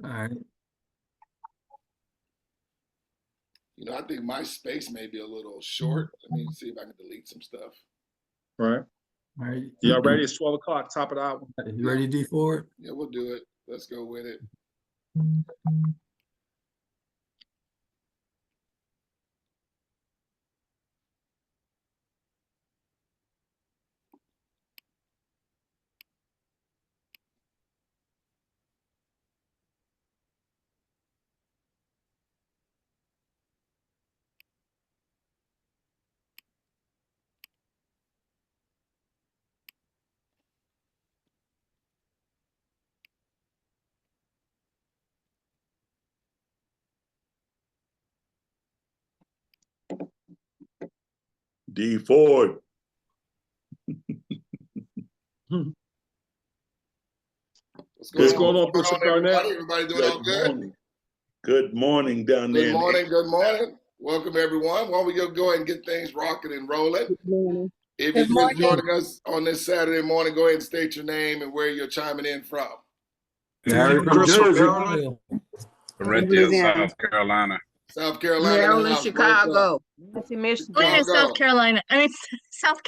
All right. You know, I think my space may be a little short. Let me see if I can delete some stuff. Right. All right. Y'all ready? It's 12 o'clock, top of the hour. You ready, D Ford? Yeah, we'll do it. Let's go with it. D Ford. What's going on, Bishop Garnett? Everybody doing all good? Morning. Good morning down there. Good morning. Good morning. Welcome, everyone. Why don't we go ahead and get things rocking and rolling? Good morning. If you're just joining us on this Saturday morning, go ahead and state your name and where you're chiming in from. Gary from Jersey. Corinthians, South Carolina. South Carolina. Maryland, Chicago. Michigan, South Carolina. South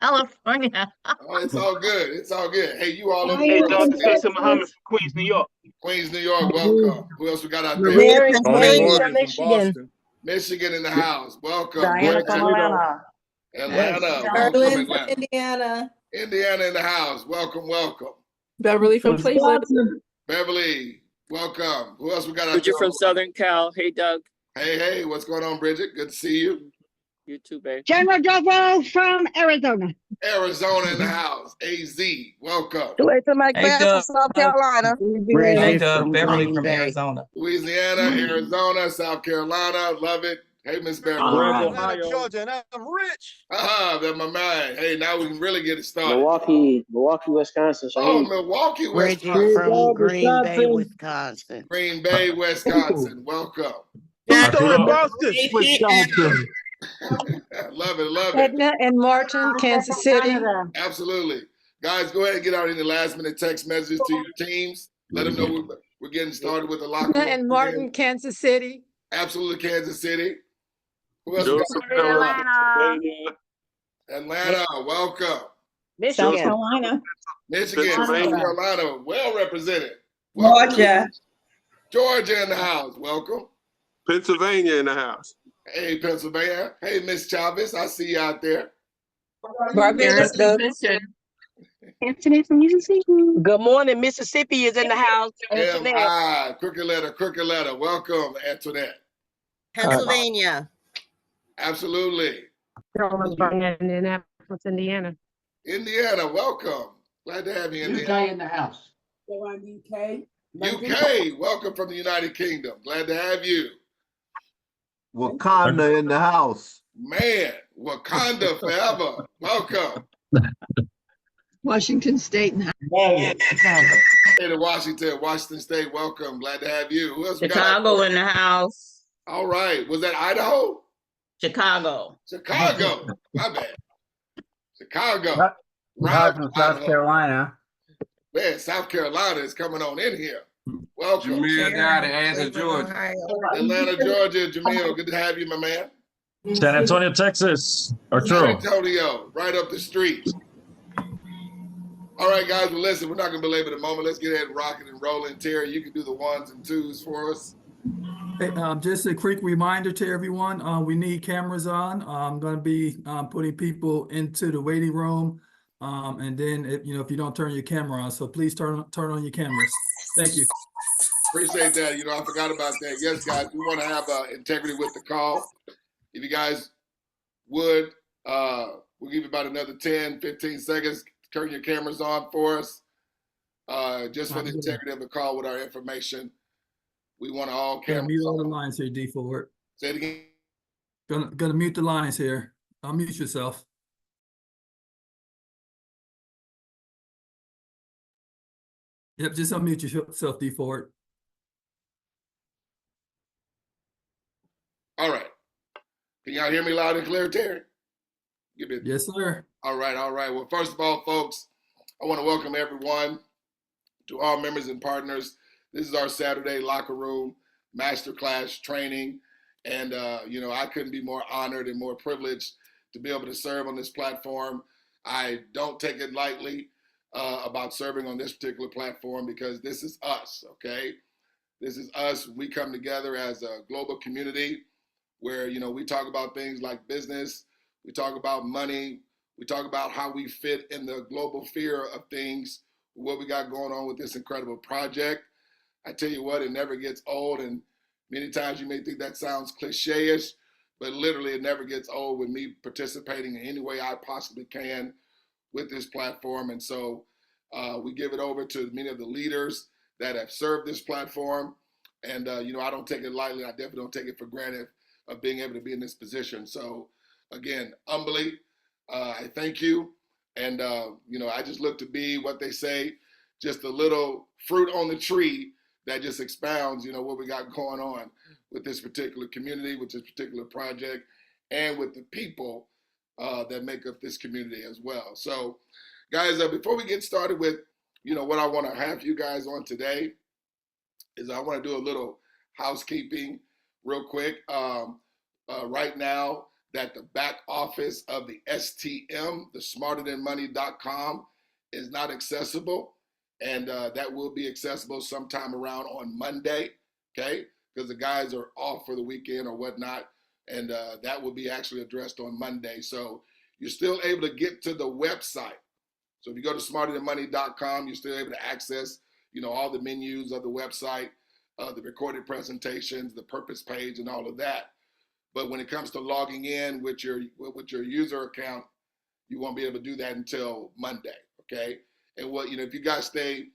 California. Oh, it's all good. It's all good. Hey, you all over Hey, Dr. Stacey Muhammad from Queens, New York. Queens, New York. Welcome. Who else we got out there? Mary Tony from Morgan from Michigan. Boston. Michigan in the house. Welcome. Diana from Atlanta. Atlanta. Welcome, Berlin from Atlanta. Indiana. Indiana in the house. Welcome, welcome. Beverly from Cleveland. Beverly, welcome. Who else we got out Bridget there? from Southern Cal. Hey, Doug. Hey, what's going on, Bridget? Good to see you. You too, babe. General Jovo from Arizona. Arizona in the house. AZ, welcome. Teresa McBeth from Doug. South Carolina. Hey, Doug. Beverly from Arizona. Louisiana, Arizona, South Carolina. Love it. Hey, Miss Beverly. Greg, Ohio. Georgia, and I'm rich. That's my mind. Hey, now we can really get it started. Milwaukee, Wisconsin. Oh, Milwaukee, Bridget Wisconsin. from Green Bay, Wisconsin. Green Bay, Wisconsin. Welcome. Boston. Wisconsin. Love it. Edna and Martin, Kansas City. Absolutely. Guys, go ahead and get out any last minute text messages to your teams. Let them know we're getting started with the locker room. Edna and Martin, Kansas City. Absolutely, Kansas City. Who else? Joseph, Atlanta, welcome. Michigan. South Carolina. Michigan, South Pennsylvania. Carolina, well represented. Georgia. Georgia in the house, welcome. Pennsylvania in the house. Hey, Pennsylvania. Hey, Miss Chavez, I see you out there. Barbados, Anthony from Mississippi. Good morning. Mississippi is in the house. M.I. Crooked letter. Welcome, Antoinette. Pennsylvania. Absolutely. Indianapolis, Indiana. Indiana, welcome. Glad to have you in there. in the house. UK. UK, welcome from the United Kingdom. Glad to have you. Wakanda in the house. Man, Wakanda forever. Welcome. Washington State. Hey to Washington State, welcome. Glad to have you. Who else we got? Chicago in the house. All right. Was that Idaho? Chicago. My bad. Chicago. From South Carolina. Man, South Carolina is coming on in here. Welcome. Jamil down to Atlanta, Georgia. Atlanta, Georgia. Jamil, good to have you, my man. San Antonio, Texas. Arturo. San Antonio, right up the street. All right, guys. Well, listen, we're not going to belabor the moment. Let's get ahead and rocking and rolling. Terry, you can do the ones and twos for us. Hey, just a quick reminder to everyone, we need cameras on. I'm going to be putting people into the waiting room. And then, if you don't turn your camera on, so please turn on your cameras. Thank you. Appreciate that. I forgot about that. Yes, guys, we want to have integrity with the call. If you guys would, we'll give you about another 10, 15 seconds. Turn your cameras on for us. Just for the integrity of the call with our information. We want all cameras. Mute all the lines here, D Ford. Say it again. Gonna mute the lines here. Unmute yourself. Yep, just unmute yourself, D Ford. All right. Can y'all hear me loud and clear, Terry? Yes, sir. All right. Well, first of all, folks, I want to welcome everyone to all members and partners this is our Saturday locker room masterclass training. And, I couldn't be more honored and more privileged to be able to serve on this platform. I don't take it lightly about serving on this particular platform because this is us, okay? This is us. We come together as a global community where, we talk about things like business, we talk about money, we talk about how we fit in the global sphere of things, what we got going on with this incredible project. I tell you what, it never gets old, and many times you may think that sounds cliche-ish, but literally it never gets old with me participating in any way I possibly can with this platform. And so we give it over to many of the leaders that have served this platform. And, I don't take it lightly. I definitely don't take it for granted of being able to be in this position. So again, humbly, I thank you. And, I just look to be what they say, just a little fruit on the tree that just expounds, what we got going on with this particular community, with this particular project, and with the people that make up this community as well. So, guys, before we get started with, what I want to have you guys on today is I want to do a little housekeeping real quick. Right now, that the back office of the STM, the smarterthanmoney.com, is not accessible. And that will be accessible sometime around on Monday, okay? Because the guys are off for the weekend or whatnot. And that will be actually addressed on Monday. So you're still able to get to the website. So if you go to smarterthanmoney.com, you're still able to access, all the menus of the website, the recorded presentations, the purpose page, and all of that. But when it comes to logging in with your user account, you won't be able to do that until Monday, okay? And if you guys stay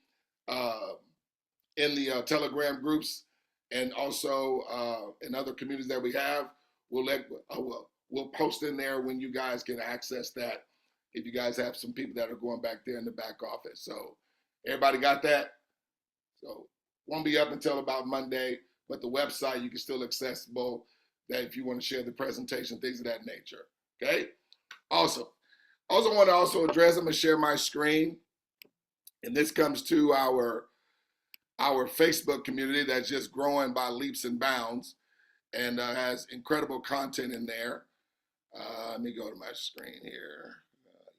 in the Telegram groups and also in other communities that we have, we'll post in there when you guys can access that. If you guys have some people that are going back there in the back office, so everybody got that. So won't be up until about Monday, but the website you can still accessible. That if you want to share the presentation, things of that nature. Okay. Also want to also address. I'm gonna share my screen. And this comes to our Facebook community that's just growing by leaps and bounds and has incredible content in there. Let me go to my screen here.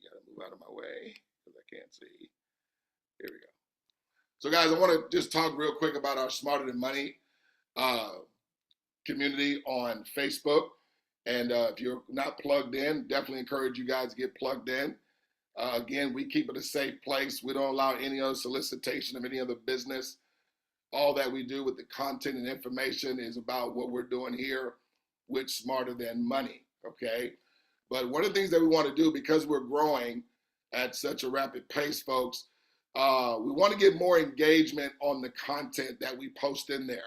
You gotta move out of my way because I can't see. Here we go. So guys, I want to just talk real quick about our Smarter Than Money community on Facebook. And if you're not plugged in, definitely encourage you guys to get plugged in. Again, we keep it a safe place. We don't allow any other solicitation of any other business. All that we do with the content and information is about what we're doing here with Smarter Than Money, okay? But one of the things that we want to do, because we're growing at such a rapid pace, folks, we want to get more engagement on the content that we post in there.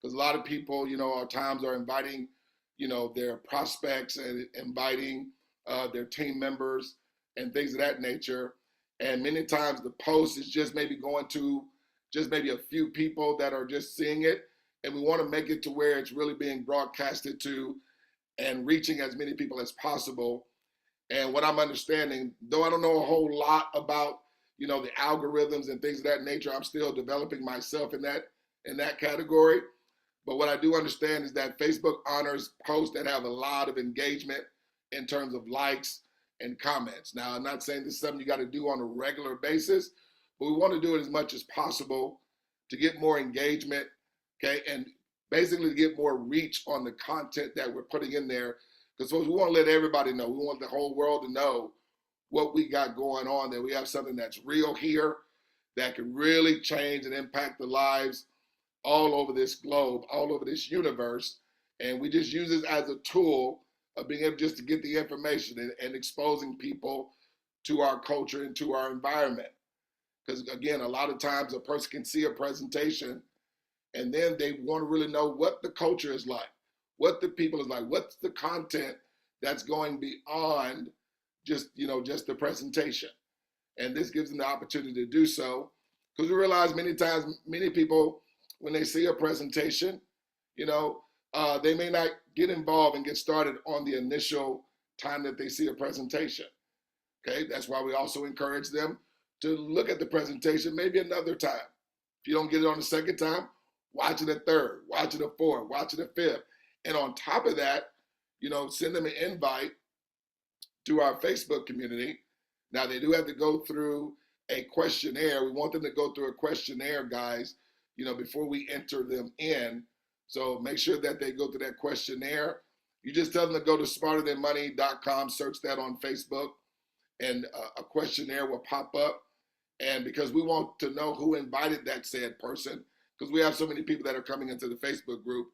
Because a lot of people, at times are inviting, their prospects and inviting their team members and things of that nature. And many times the post is just maybe going to just maybe a few people that are just seeing it. And we want to make it to where it's really being broadcasted to and reaching as many people as possible. And what I'm understanding, though I don't know a whole lot about, the algorithms and things of that nature, I'm still developing myself in that category. But what I do understand is that Facebook honors posts that have a lot of engagement in terms of likes and comments. Now, I'm not saying this is something you got to do on a regular basis, but we want to do it as much as possible to get more engagement, okay, and basically to get more reach on the content that we're putting in there. Because we want to let everybody know. We want the whole world to know what we got going on, that we have something that's real here that can really change and impact the lives all over this globe, all over this universe. And we just use it as a tool of being able just to get the information and exposing people to our culture and to our environment. Because again, a lot of times a person can see a presentation and then they want to really know what the culture is like, what the people is like, what's the content that's going beyond just the presentation. And this gives them the opportunity to do so. Because we realize many times, many people, when they see a presentation, they may not get involved and get started on the initial time that they see a presentation. Okay, that's why we also encourage them to look at the presentation maybe another time. If you don't get it on the second time, watch it a third, watch it a fourth, watch it a fifth. And on top of that, send them an invite to our Facebook community. Now, they do have to go through a questionnaire. We want them to go through a questionnaire, guys, before we enter them in. So make sure that they go through that questionnaire. You just tell them to go to smarterthanmoney.com, search that on Facebook, and a questionnaire will pop up. And because we want to know who invited that said person, because we have so many people that are coming into the Facebook group,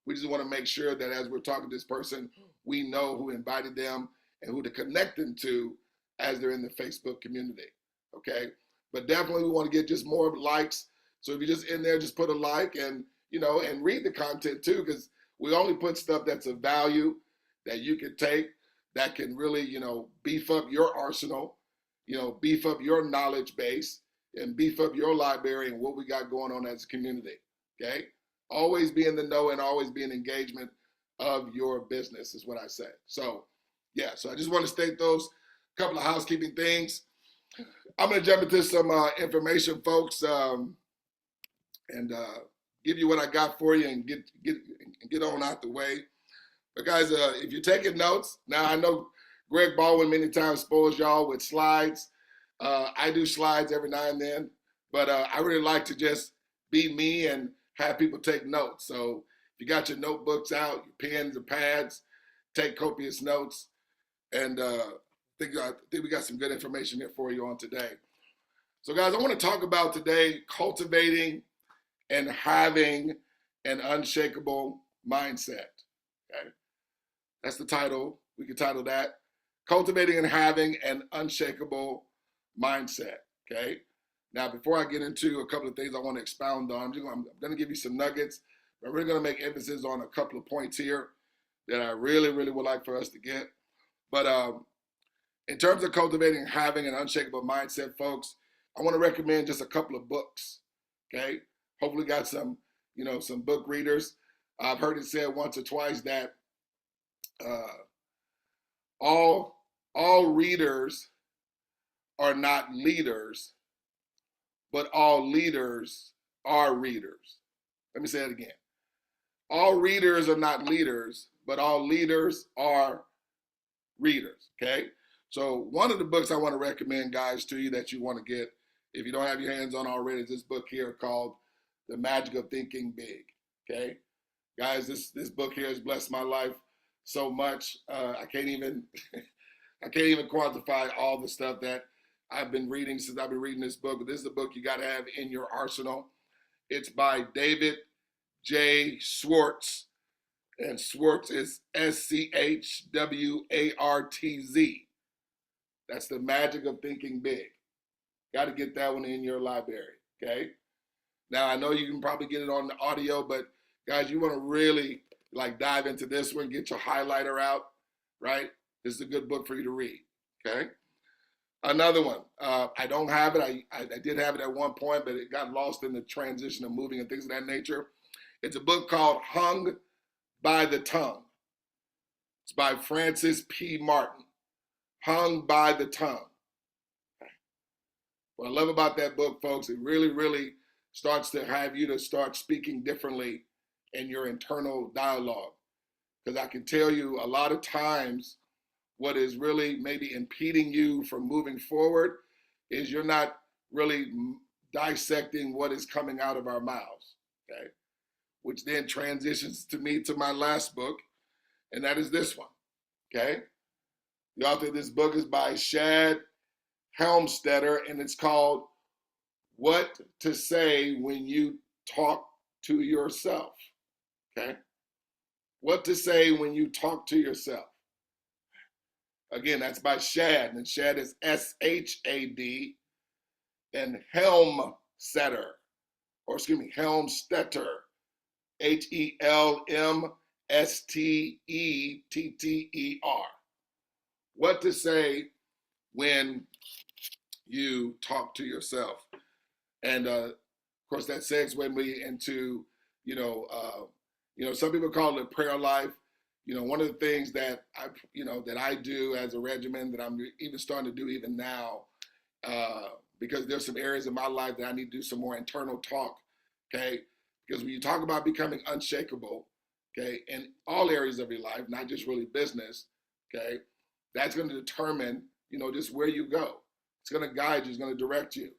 we just want to make sure that as we're talking to this person, we know who invited them and who to connect them to as they're in the Facebook community, okay? But definitely we want to get just more likes. So if you're just in there, just put a like and, and read the content too, because we only put stuff that's of value that you can take, that can really, beef up your arsenal, beef up your knowledge base and beef up your library and what we got going on as a community, okay? Always be in the know and always be in engagement of your business is what I say. So, yeah, so I just want to state those couple of housekeeping things. I'm going to jump into some information, folks, and give you what I got for you and get on out the way. But guys, if you're taking notes, now I know Greg Baldwin many times spoils y'all with slides. I do slides every now and then, but I really like to just be me and have people take notes. So if you got your notebooks out, your pens and pads, take copious notes. And I think we got some good information here for you on today. So guys, I want to talk about today cultivating and having an unshakable mindset. Okay, that's the title. We can title that Cultivating and Having an Unshakable Mindset. Okay. Now, before I get into a couple of things I want to expound on, I'm going to give you some nuggets. But we're going to make emphasis on a couple of points here that I really, really would like for us to get. But in terms of cultivating and having an unshakable mindset, folks, I want to recommend just a couple of books. Okay. Hopefully got some, some book readers. I've heard it said once or twice that all readers are not leaders, but all leaders are readers. Let me say that again. All readers are not leaders, but all leaders are readers, okay? So one of the books I want to recommend, guys, to you that you want to get, if you don't have your hands on already, is this book here called The Magic of Thinking Big, okay? Guys, this book here has blessed my life so much. I can't even quantify all the stuff that I've been reading since I've been reading this book. But this is a book you got to have in your arsenal. It's by David J. Schwartz, and Schwartz is SCHWARTZ. That's The Magic of Thinking Big. Got to get that one in your library, okay? Now, I know you can probably get it on the audio, but guys, you want to really dive into this one, get your highlighter out, right? This is a good book for you to read, okay? Another one, I don't have it. I did have it at one point, but it got lost in the transition of moving and things of that nature. It's a book called Hung by the Tongue. It's by Francis P. Martin. Hung by the Tongue. What I love about that book, folks, it really, really starts to have you to start speaking differently in your internal dialogue. Because I can tell you a lot of times what is really maybe impeding you from moving forward is you're not really dissecting what is coming out of our mouths, okay? Which then transitions to my last book, and that is this one, okay? The author of this book is by Shad Helmstetter, and it's called What to Say When You Talk to Yourself, okay? What to Say When You Talk to Yourself. Again, that's by Shad, and Shad is S-H-A-D, and Helmstetter, Helmstetter. What to say when you talk to yourself. And of course, that segues me into, some people call it prayer life. One of the things that I do as a regimen that I'm even starting to do even now, because there's some areas in my life that I need to do some more internal talk, okay? Because when you talk about becoming unshakable, okay, in all areas of your life, not just really business, okay, that's going to determine, just where you go. It's going to guide you, it's going to direct you.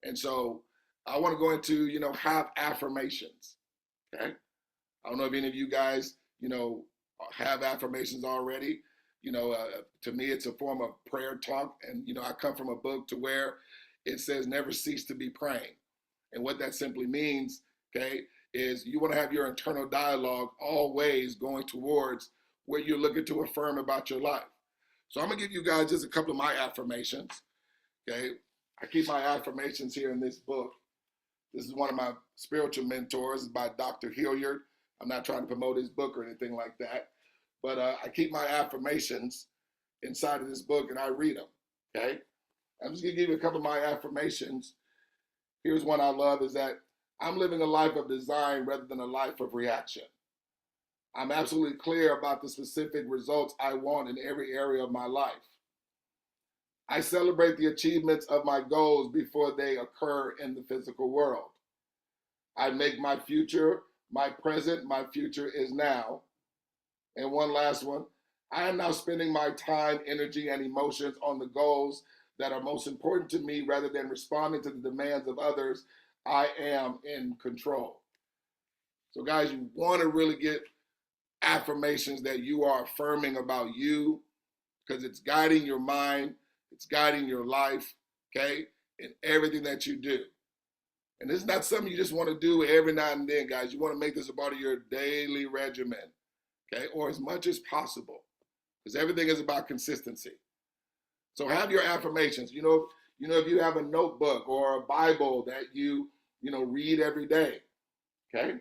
And so I want to go into, have affirmations, okay? I don't know if any of you guys, have affirmations already. To me, it's a form of prayer talk. And, I come from a book to where it says never cease to be praying. And what that simply means, okay, is you want to have your internal dialogue always going towards where you're looking to affirm about your life. So I'm going to give you guys just a couple of my affirmations, okay? I keep my affirmations here in this book. This is one of my spiritual mentors by Dr. Hilliard. I'm not trying to promote his book or anything like that, but I keep my affirmations inside of this book and I read them, okay? I'm just gonna give you a couple of my affirmations. Here's one I love, is that I'm living a life of design rather than a life of reaction. I'm absolutely clear about the specific results I want in every area of my life. I celebrate the achievements of my goals before they occur in the physical world. I make my future my present, my future is now. And one last one, I am now spending my time, energy, and emotions on the goals that are most important to me rather than responding to the demands of others. I am in control. So guys, you want to really get affirmations that you are affirming about you, because it's guiding your mind, it's guiding your life, okay, in everything that you do. And this is not something you just want to do every now and then, guys. You want to make this a part of your daily regimen, okay, or as much as possible, because everything is about consistency. So have your affirmations. If you have a notebook or a Bible that you read every day, okay,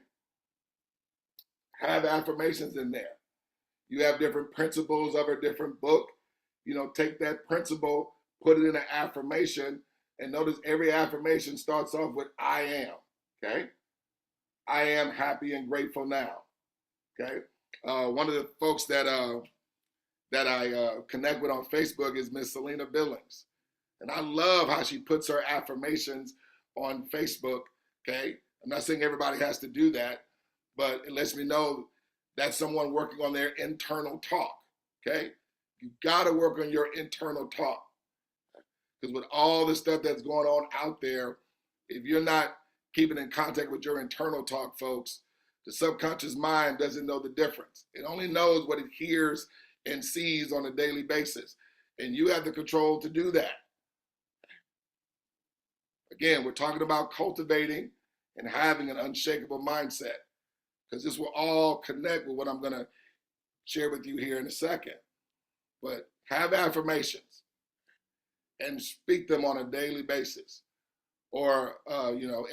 have affirmations in there. You have different principles of a different book. Take that principle, put it in an affirmation, and notice every affirmation starts off with I am, okay? I am happy and grateful now, okay? One of the folks that I connect with on Facebook is Miss Selena Billings. And I love how she puts her affirmations on Facebook, okay? I'm not saying everybody has to do that, but it lets me know that's someone working on their internal talk, okay? You gotta work on your internal talk. Because with all the stuff that's going on out there, if you're not keeping in contact with your internal talk, folks, the subconscious mind doesn't know the difference. It only knows what it hears and sees on a daily basis. And you have the control to do that. Again, we're talking about cultivating and having an unshakable mindset, because this will all connect with what I'm going to share with you here in a second. But have affirmations and speak them on a daily basis, or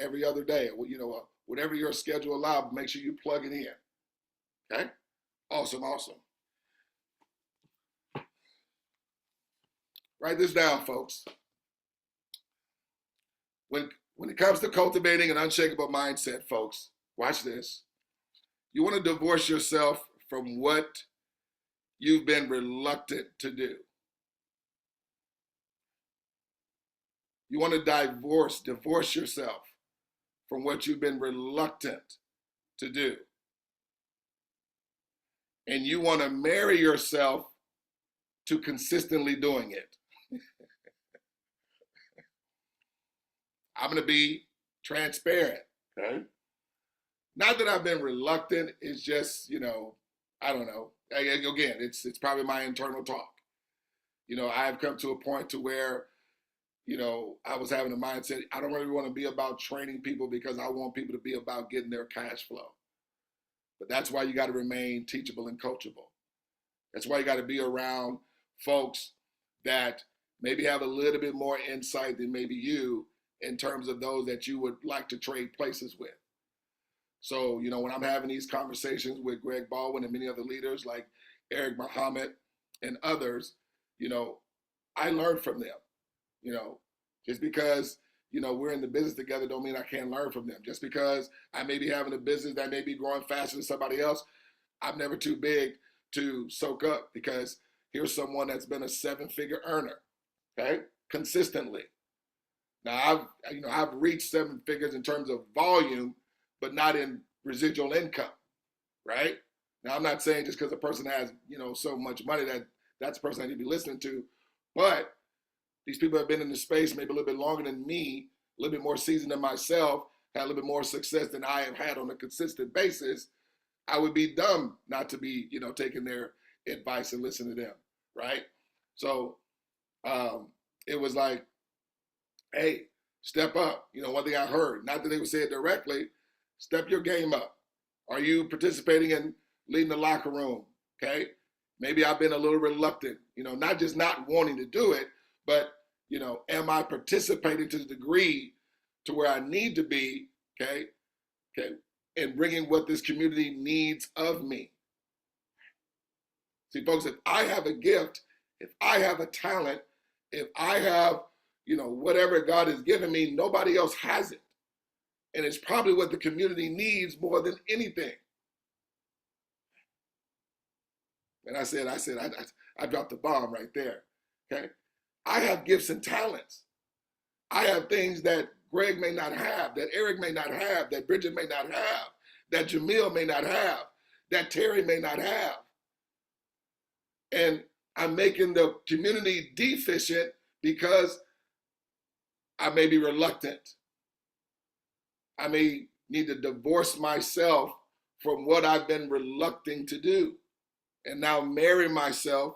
every other day, whatever your schedule allows. Make sure you plug it in. Okay, awesome. Write this down, folks. When it comes to cultivating an unshakable mindset, folks, watch this. You want to divorce yourself from what you've been reluctant to do. You want to divorce yourself from what you've been reluctant to do. And you want to marry yourself to consistently doing it. I'm going to be transparent, okay? Not that I've been reluctant, it's just, I don't know. Again, it's probably my internal talk. I've come to a point to where I was having a mindset, I don't really want to be about training people because I want people to be about getting their cash flow. But that's why you got to remain teachable and coachable. That's why you got to be around folks that maybe have a little bit more insight than maybe you, in terms of those that you would like to trade places with. So, when I'm having these conversations with Greg Baldwin and many other leaders like Eric Muhammad and others, I learn from them. Just because, we're in the business together don't mean I can't learn from them. Just because I may be having a business that may be growing faster than somebody else, I'm never too big to soak up, because here's someone that's been a 7-figure earner, okay, consistently. Now I've reached 7 figures in terms of volume, but not in residual income, right? Now I'm not saying just because a person has, so much money that that's the person I need to be listening to, but these people have been in the space maybe a little bit longer than me, a little bit more seasoned than myself, had a little bit more success than I have had on a consistent basis. I would be dumb not to be, taking their advice and listening to them, right? So it was like, hey, step up. One thing I heard, not that they would say it directly, step your game up. Are you participating in leading the locker room? Okay. Maybe I've been a little reluctant, not just not wanting to do it, but, am I participating to the degree to where I need to be, okay, and bringing what this community needs of me? See, folks, if I have a gift, if I have a talent, if I have, whatever God has given me, nobody else has it. And it's probably what the community needs more than anything. And I dropped the bomb right there, okay? I have gifts and talents. I have things that Greg may not have, that Eric may not have, that Bridget may not have, that Jamil may not have, that Terry may not have. And I'm making the community deficient because I may be reluctant. I may need to divorce myself from what I've been reluctant to do and now marry myself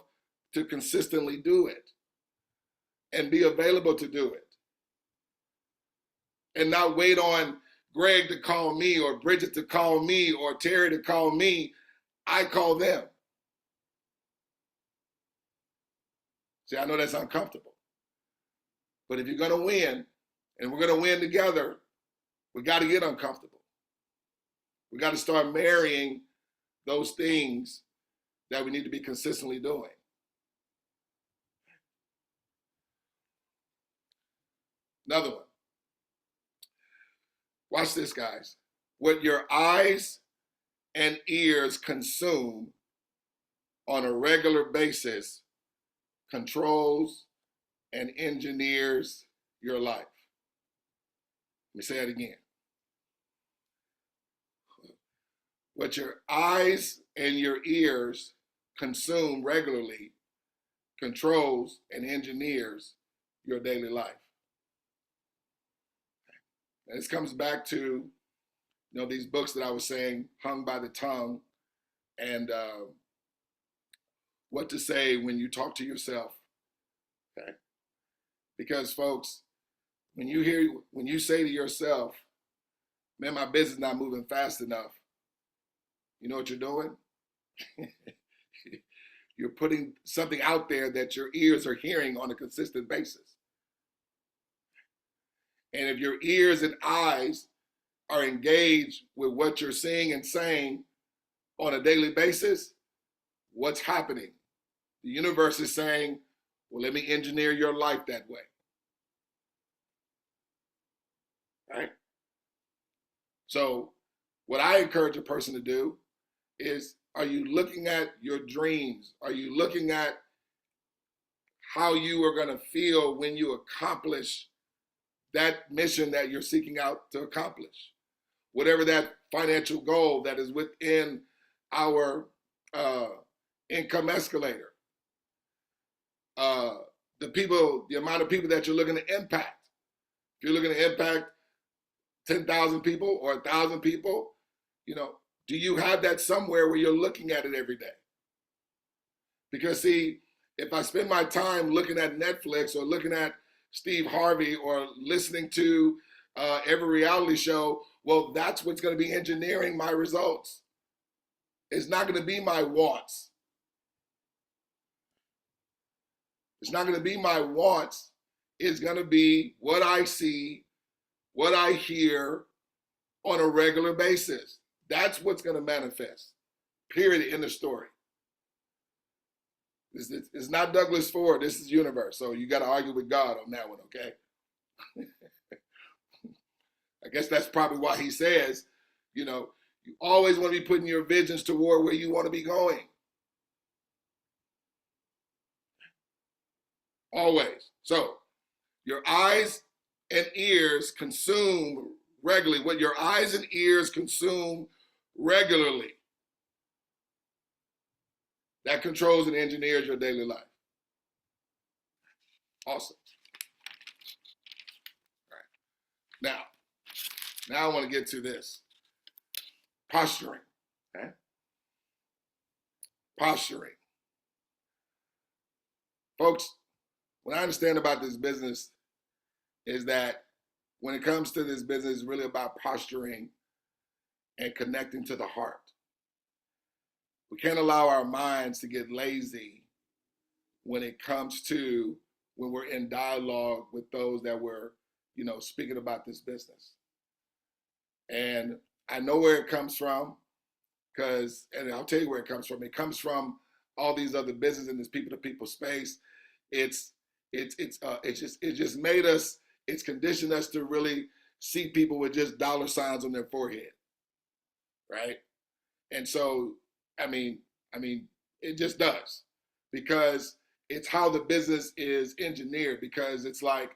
to consistently do it and be available to do it. And not wait on Greg to call me or Bridget to call me or Terry to call me. I call them. See, I know that's uncomfortable. But if you're going to win, and we're going to win together, we got to get uncomfortable. We got to start marrying those things that we need to be consistently doing. Another one. Watch this, guys. What your eyes and ears consume on a regular basis controls and engineers your life. Let me say that again. What your eyes and your ears consume regularly controls and engineers your daily life. And this comes back to, these books that I was saying, Hung by the Tongue, and what to say when you talk to yourself. Okay? Because folks, when you say to yourself, man, my business is not moving fast enough, you know what you're doing? You're putting something out there that your ears are hearing on a consistent basis. And if your ears and eyes are engaged with what you're seeing and saying on a daily basis, what's happening? The universe is saying, well, let me engineer your life that way. Right? So what I encourage a person to do is, are you looking at your dreams? Are you looking at how you are going to feel when you accomplish that mission that you're seeking out to accomplish? Whatever that financial goal that is within our income escalator. The amount of people that you're looking to impact. If you're looking to impact 10,000 people or 1,000 people, do you have that somewhere where you're looking at it every day? Because see, if I spend my time looking at Netflix or looking at Steve Harvey or listening to every reality show, well, that's what's going to be engineering my results. It's not going to be my wants. It's not going to be my wants. It's going to be what I see, what I hear on a regular basis. That's what's going to manifest. Period. End of story. It's not Douglas Ford. This is universe. So you got to argue with God on that one, okay? I guess that's probably why he says, you always want to be putting your visions toward where you want to be going. Always. So your eyes and ears consume regularly, what your eyes and ears consume regularly, that controls and engineers your daily life. Awesome. All right. Now I want to get to this. Posturing. Okay? Posturing. Folks, what I understand about this business is that when it comes to this business, it's really about posturing and connecting to the heart. We can't allow our minds to get lazy when it comes to when we're in dialogue with those that we're, speaking about this business. And I know where it comes from, and I'll tell you where it comes from. It comes from all these other businesses in this people-to-people space. It just made us. It's conditioned us to really see people with just dollar signs on their forehead, right? And so, I mean, it just does, because it's how the business is engineered. Because it's like,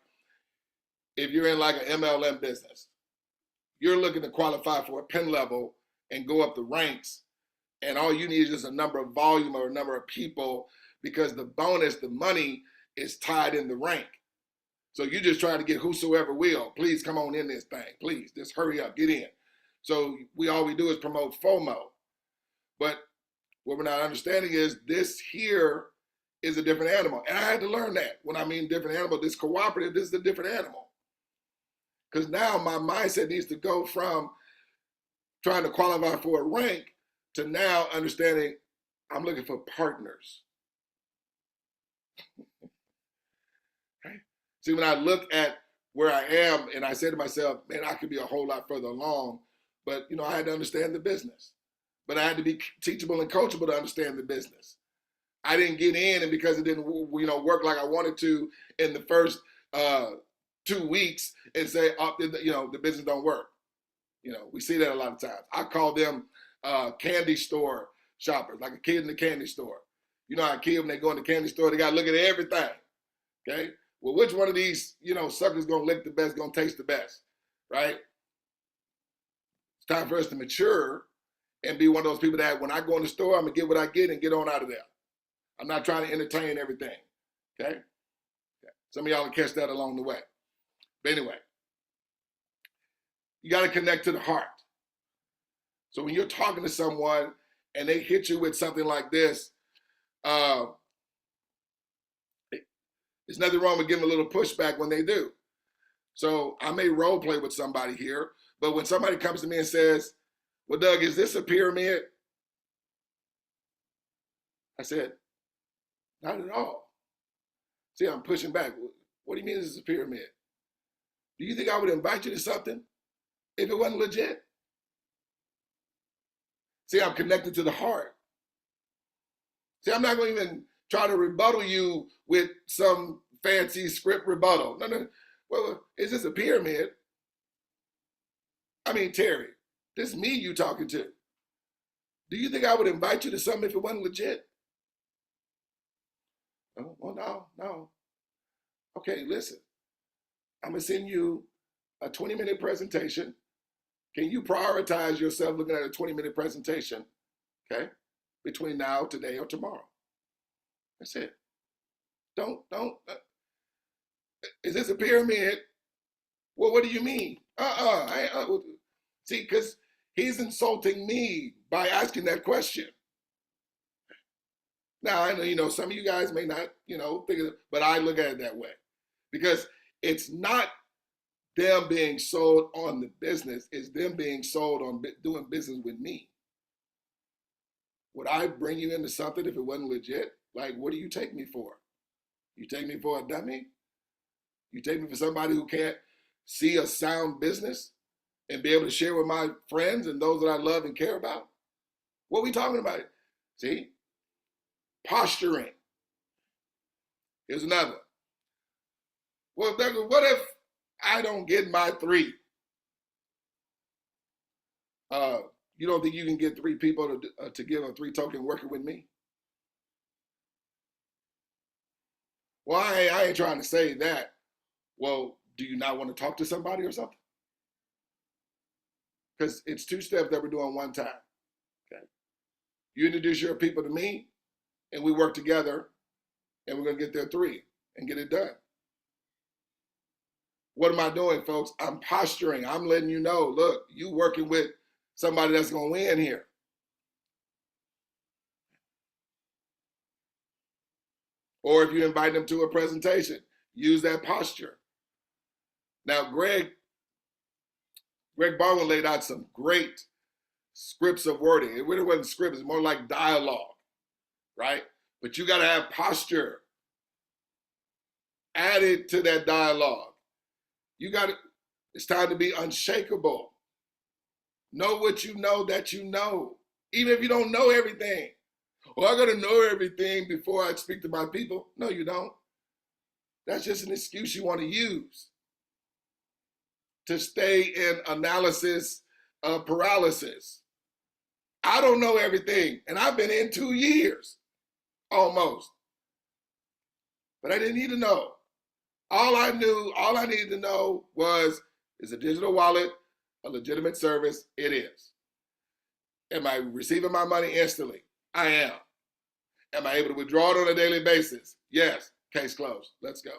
if you're in like an MLM business, you're looking to qualify for a pen level and go up the ranks, and all you need is just a number of volume or a number of people, because the bonus, the money, is tied in the rank. So you just try to get whosoever will. Please come on in this thing. Please, just hurry up, get in. So all we do is promote FOMO. But what we're not understanding is this here is a different animal. And I had to learn that. When I mean different animal, this cooperative, this is a different animal. Because now my mindset needs to go from trying to qualify for a rank to now understanding I'm looking for partners. Okay? See, when I look at where I am and I say to myself, man, I could be a whole lot further along, but I had to understand the business. But I had to be teachable and coachable to understand the business. I didn't get in, and because it didn't work like I wanted to in the first 2 weeks, and say, the business don't work. We see that a lot of times. I call them candy store shoppers, like a kid in the candy store. You know how a kid, when they go in the candy store, they got to look at everything. Okay? Well, which one of these, suckers going to lick the best, going to taste the best, right? It's time for us to mature and be one of those people that when I go in the store, I'm going to get what I get and get on out of there. I'm not trying to entertain everything, okay? Some of y'all will catch that along the way. But anyway, you got to connect to the heart. So when you're talking to someone and they hit you with something like this, there's nothing wrong with giving a little pushback when they do. So I may role play with somebody here, but when somebody comes to me and says, well, Doug, is this a pyramid? I said, not at all. See, I'm pushing back. What do you mean this is a pyramid? Do you think I would invite you to something if it wasn't legit? See, I'm connected to the heart. See, I'm not going to even try to rebuttal you with some fancy script rebuttal. No. Well, is this a pyramid? I mean, Terry, this is me you talking to. Do you think I would invite you to something if it wasn't legit? Oh, well, no. Okay, listen. I'm going to send you a 20-minute presentation. Can you prioritize yourself looking at a 20-minute presentation, okay, between now, today, or tomorrow? That's it. Don't. Is this a pyramid? Well, what do you mean? See, because he's insulting me by asking that question. Now, I know, some of you guys may not, think of it, but I look at it that way. Because it's not them being sold on the business, it's them being sold on doing business with me. Would I bring you into something if it wasn't legit? Like, what do you take me for? You take me for a dummy? You take me for somebody who can't see a sound business and be able to share with my friends and those that I love and care about? What are we talking about? See? Posturing. Here's another. Well, Douglas, what if I don't get my 3? You don't think you can get 3 people to give a 3 token working with me? Well, I ain't trying to say that. Well, Do you not want to talk to somebody or something? Because it's 2 steps that we're doing one time. Okay. You introduce your people to me, and we work together, and we're going to get there 3 and get it done. What am I doing, folks? I'm posturing. I'm letting you know, look, you working with somebody that's going to win here. Or if you invite them to a presentation, use that posture. Now, Greg Baldwin laid out some great scripts of wording. It really wasn't scripts, it's more like dialogue, right? But you got to have posture added to that dialogue. It's time to be unshakable. Know what you know that you know, even if you don't know everything. Well, I got to know everything before I speak to my people. No, you don't. That's just an excuse you want to use to stay in analysis paralysis. I don't know everything, and I've been in 2 years, almost. But I didn't need to know. All I needed to know was, is a digital wallet a legitimate service? It is. Am I receiving my money instantly? I am. Am I able to withdraw it on a daily basis? Yes. Case closed. Let's go.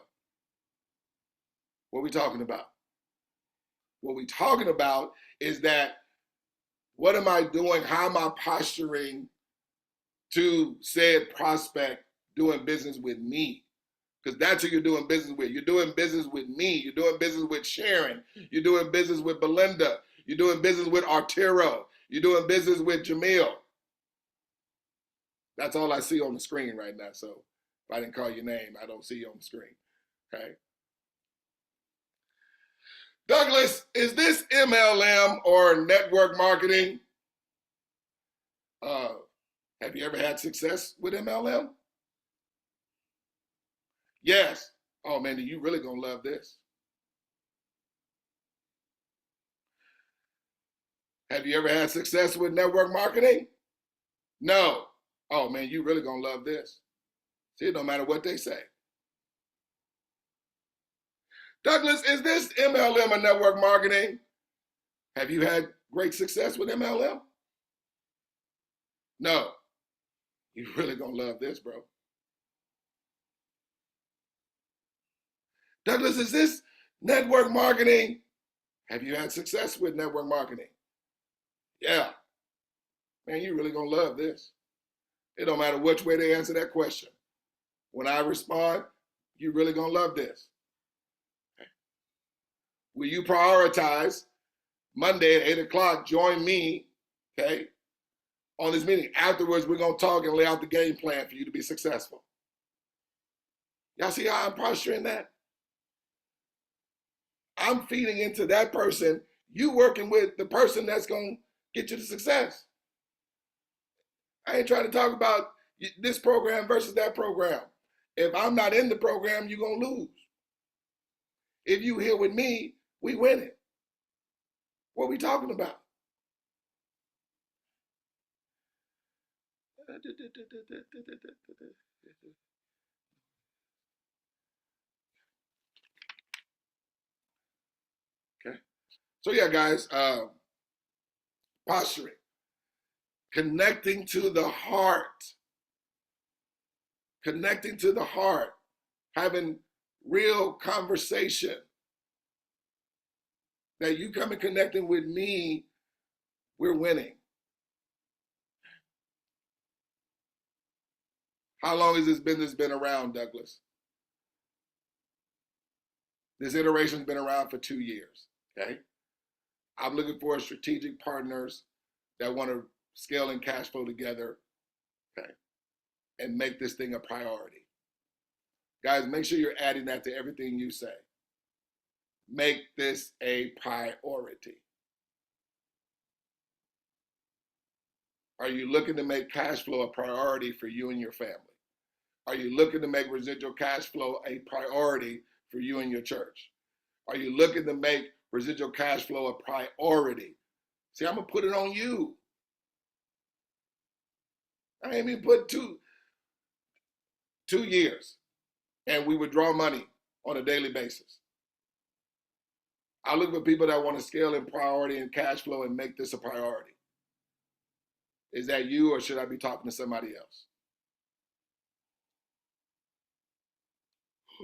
What are we talking about? What we're talking about is that, what am I doing? How am I posturing to said prospect doing business with me? Because that's who you're doing business with. You're doing business with me. You're doing business with Sharon. You're doing business with Belinda. You're doing business with Arturo. You're doing business with Jamil. That's all I see on the screen right now. So if I didn't call your name, I don't see you on the screen. Okay. Douglas, is this MLM or network marketing? Have you ever had success with MLM? Yes. Oh man, you really gonna love this. Have you ever had success with network marketing? No. Oh man, you really gonna love this. See, it don't matter what they say. Douglas, is this MLM or network marketing? Have you had great success with MLM? No. You really gonna love this, bro. Douglas, is this network marketing? Have you had success with network marketing? Yeah. Man, you really gonna love this. It don't matter which way they answer that question. When I respond, you really gonna love this. Okay. Will you prioritize Monday at 8 o'clock, join me, okay, on this meeting? Afterwards, we're gonna talk and lay out the game plan for you to be successful. Y'all see how I'm posturing that? I'm feeding into that person. You working with the person that's gonna get you to success. I ain't trying to talk about this program versus that program. If I'm not in the program, you're going to lose. If you here with me, we win it. What are we talking about? Okay. So yeah, guys, posturing, connecting to the heart, having real conversation. That you come and connecting with me, we're winning. How long has this business been around, Douglas? This iteration's been around for 2 years, okay? I'm looking for strategic partners that want to scale and cash flow together, okay, and make this thing a priority. Guys, make sure you're adding that to everything you say. Make this a priority. Are you looking to make cash flow a priority for you and your family? Are you looking to make residual cash flow a priority for you and your church? Are you looking to make residual cash flow a priority? See, I'm going to put it on you. I ain't even put 2 years, and we withdraw money on a daily basis. I look for people that want to scale in priority and cash flow and make this a priority. Is that you, or should I be talking to somebody else?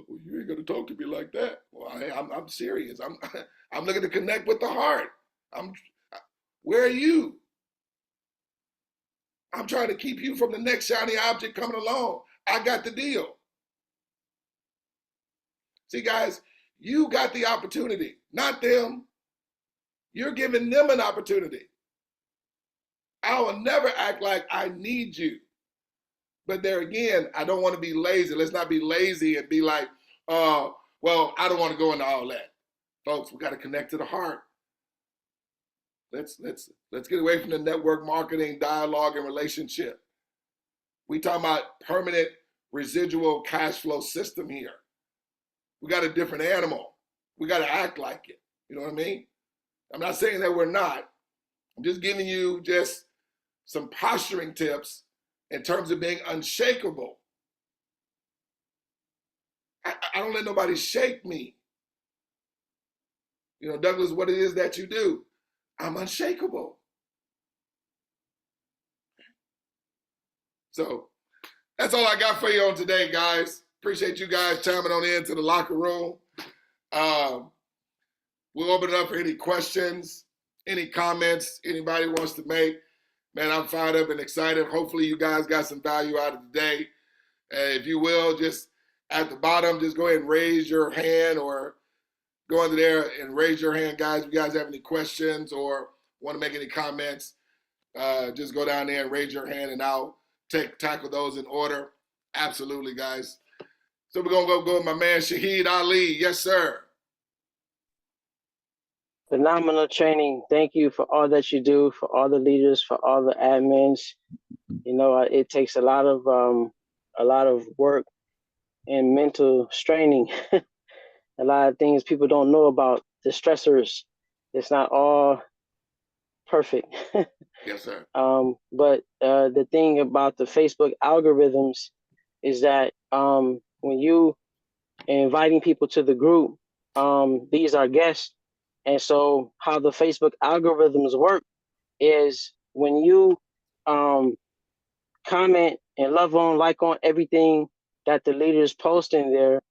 Well, you ain't gonna talk to me like that. Well, I'm serious. I'm looking to connect with the heart. Where are you? I'm trying to keep you from the next shiny object coming along. I got the deal. See, guys, you got the opportunity, not them. You're giving them an opportunity. I will never act like I need you. But there again, I don't want to be lazy. Let's not be lazy and be like, well, I don't want to go into all that. Folks, we got to connect to the heart. Let's get away from the network marketing, dialogue, and relationship. We talking about permanent residual cash flow system here. We got a different animal. We got to act like it. You know what I mean? I'm not saying that we're not. I'm just giving you just some posturing tips in terms of being unshakable. I don't let nobody shake me. You know, Douglas, what it is that you do, I'm unshakable. So that's all I got for you on today, guys. Appreciate you guys chiming on into the locker room. We'll open it up for any questions, any comments anybody wants to make. Man, I'm fired up and excited. Hopefully you guys got some value out of the day. If you will, just at the bottom, just go ahead and raise your hand, or go under there and raise your hand, guys. If you guys have any questions or want to make any comments, just go down there and raise your hand, and I'll tackle those in order. Absolutely, guys. So we're going to go with my man, Shahid Ali. Yes, sir. Phenomenal training. Thank you for all that you do, for all the leaders, for all the admins. You know, it takes a lot of work and mental straining. A lot of things people don't know about the stressors. It's not all perfect. Yes, sir. But the thing about the Facebook algorithms is that when you inviting people to the group, these are guests. And so how the Facebook algorithms work is when you comment and love on, like on everything that the leaders post in there,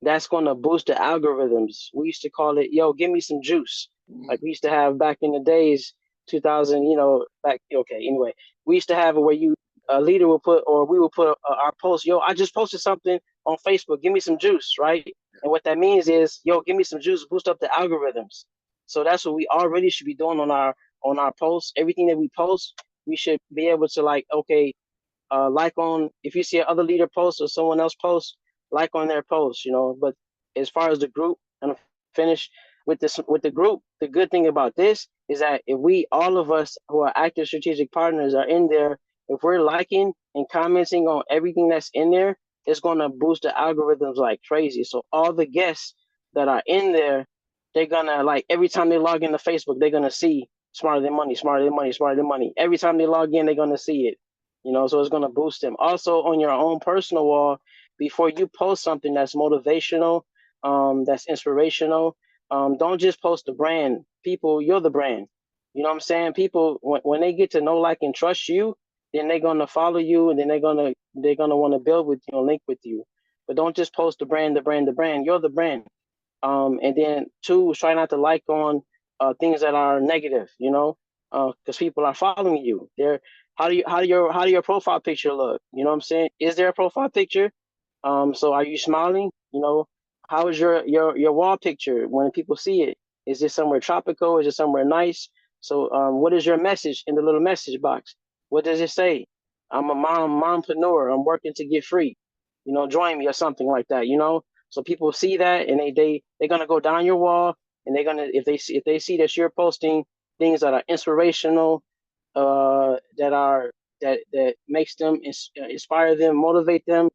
that's going to boost the algorithms. We used to call it, yo, give me some juice. Like we used to have back in the days, 2000, anyway, we used to have it where a leader would put, or we would put our post, yo, I just posted something on Facebook, give me some juice, right? And what that means is, yo, give me some juice, boost up the algorithms. So that's what we already should be doing on our posts. Everything that we post, we should be able to like on, if you see another leader post or someone else post, like on their post, But as far as the group, and I'm finished with the group, the good thing about this is that if all of us who are active strategic partners are in there, if we're liking and commenting on everything that's in there, it's going to boost the algorithms like crazy. So all the guests that are in there, they're going to, like, every time they log into Facebook, they're going to see smarter than money, smarter than money, smarter than money. Every time they log in, they're going to see it, so it's going to boost them. Also on your own personal wall, before you post something that's motivational, that's inspirational, don't just post the brand. People, you're the brand. You know what I'm saying? People, when they get to know, like, and trust you, then they're gonna follow you, and then they're gonna want to build with you and link with you. But don't just post the brand. You're the brand. And then two, try not to like on things that are negative. Because people are following you. How do your profile picture look? You know what I'm saying? Is there a profile picture? So are you smiling? How is your wall picture when people see it? Is it somewhere tropical? Is it somewhere nice? So what is your message in the little message box? What does it say? I'm a mompreneur. I'm working to get free. Join me or something like that. So people see that, and they're gonna go down your wall, and they're gonna, if they see that you're posting things that are inspirational, that makes them inspire them, motivate them,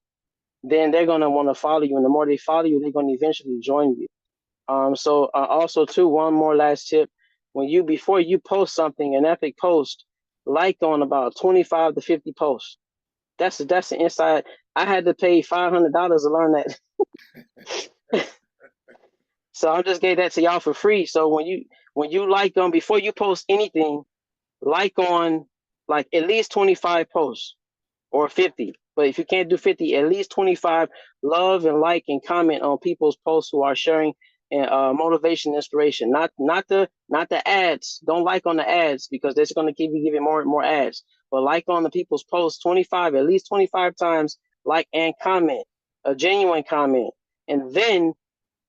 then they're gonna want to follow you, and the more they follow you, they're gonna eventually join you. So also too, one more last tip: before you post something, an epic post, like on about 25 to 50 posts. That's the inside. I had to pay $500 to learn that. So I just gave that to y'all for free. So when you like them, before you post anything, like on like at least 25 posts or 50. But if you can't do 50, at least 25, love and like and comment on people's posts who are sharing and motivation, inspiration. Not the ads. Don't like on the ads because they're going to keep you giving more and more ads. But like on the people's posts 25, at least 25 times, like and comment, a genuine comment. And then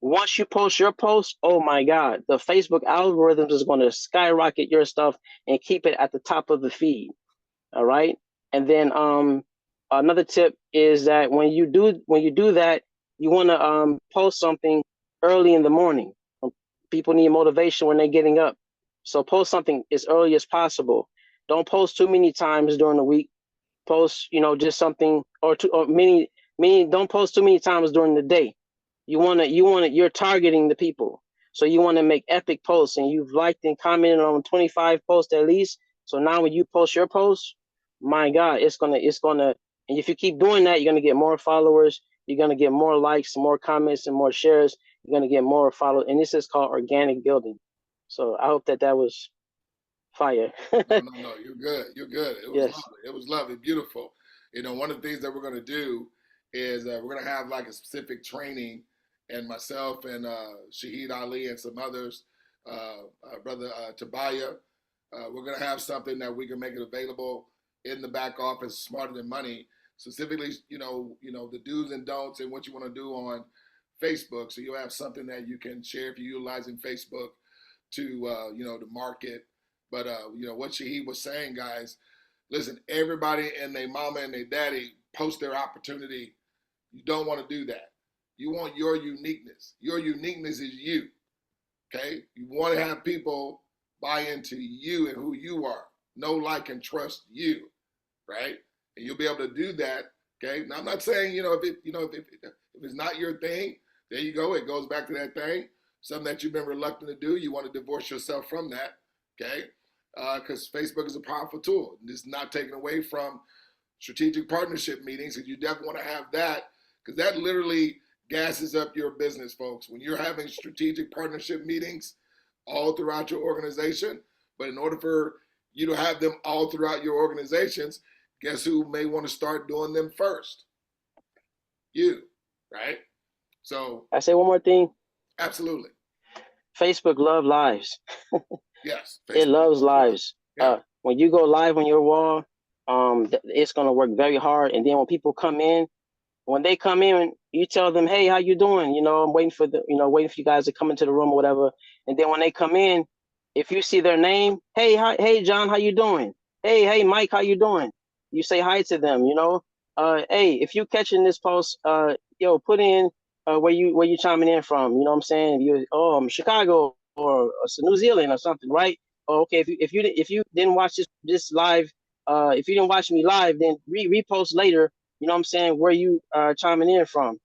once you post your post, oh my God, the Facebook algorithms is going to skyrocket your stuff and keep it at the top of the feed. All right. And then another tip is that when you do that, you want to post something early in the morning. People need motivation when they're getting up. So post something as early as possible. Don't post too many times during the week. Post, just something or many, don't post too many times during the day. You're targeting the people. So you want to make epic posts, and you've liked and commented on 25 posts at least. So now when you post your post, my God, it's gonna, and if you keep doing that, you're gonna get more followers, you're gonna get more likes, more comments, and more shares. You're gonna get more followers, and this is called organic building. So I hope that was fire. No, you're good. You're good. It was Yes. lovely. It was lovely, beautiful. One of the things that we're gonna do is we're gonna have like a specific training, and myself and Shahid Ali and some others, brother Tabaya, we're gonna have something that we can make it available in the back office, Smarter Than Money, specifically, the do's and don'ts and what you want to do on Facebook. So you'll have something that you can share if you're utilizing Facebook to, to market. But, what Shahid was saying, guys, listen, everybody and their mama and their daddy post their opportunity. You don't want to do that. You want your uniqueness. Your uniqueness is you, okay? You want to have people buy into you and who you are, know, like, and trust you, right? And you'll be able to do that, okay? Now, I'm not saying, if it's not your thing, there you go. It goes back to that thing, something that you've been reluctant to do. You want to divorce yourself from that, okay? Because Facebook is a powerful tool. It's not taken away from strategic partnership meetings, and you definitely want to have that, because that literally gasses up your business, folks. When you're having strategic partnership meetings all throughout your organization, but in order for you to have them all throughout your organizations, guess who may want to start doing them first? You, right? So I say one more thing. Absolutely. Facebook love lives. Yes. It loves lives. Yeah. When you go live on your wall, it's gonna work very hard. And then when people come in, when they come in, you tell them, "Hey, how you doing? I'm waiting for waiting for you guys to come into the room or whatever." And then when they come in, if you see their name, "Hey, hi, hey, John, how you doing? Hey, Mike, how you doing?" You say hi to them. Hey, if you catching this post, put in where you chiming in from. You know what I'm saying? I'm Chicago or New Zealand or something, right? Okay, if you didn't watch this live, if you didn't watch me live, then repost later. You know what I'm saying? Where you chiming in from?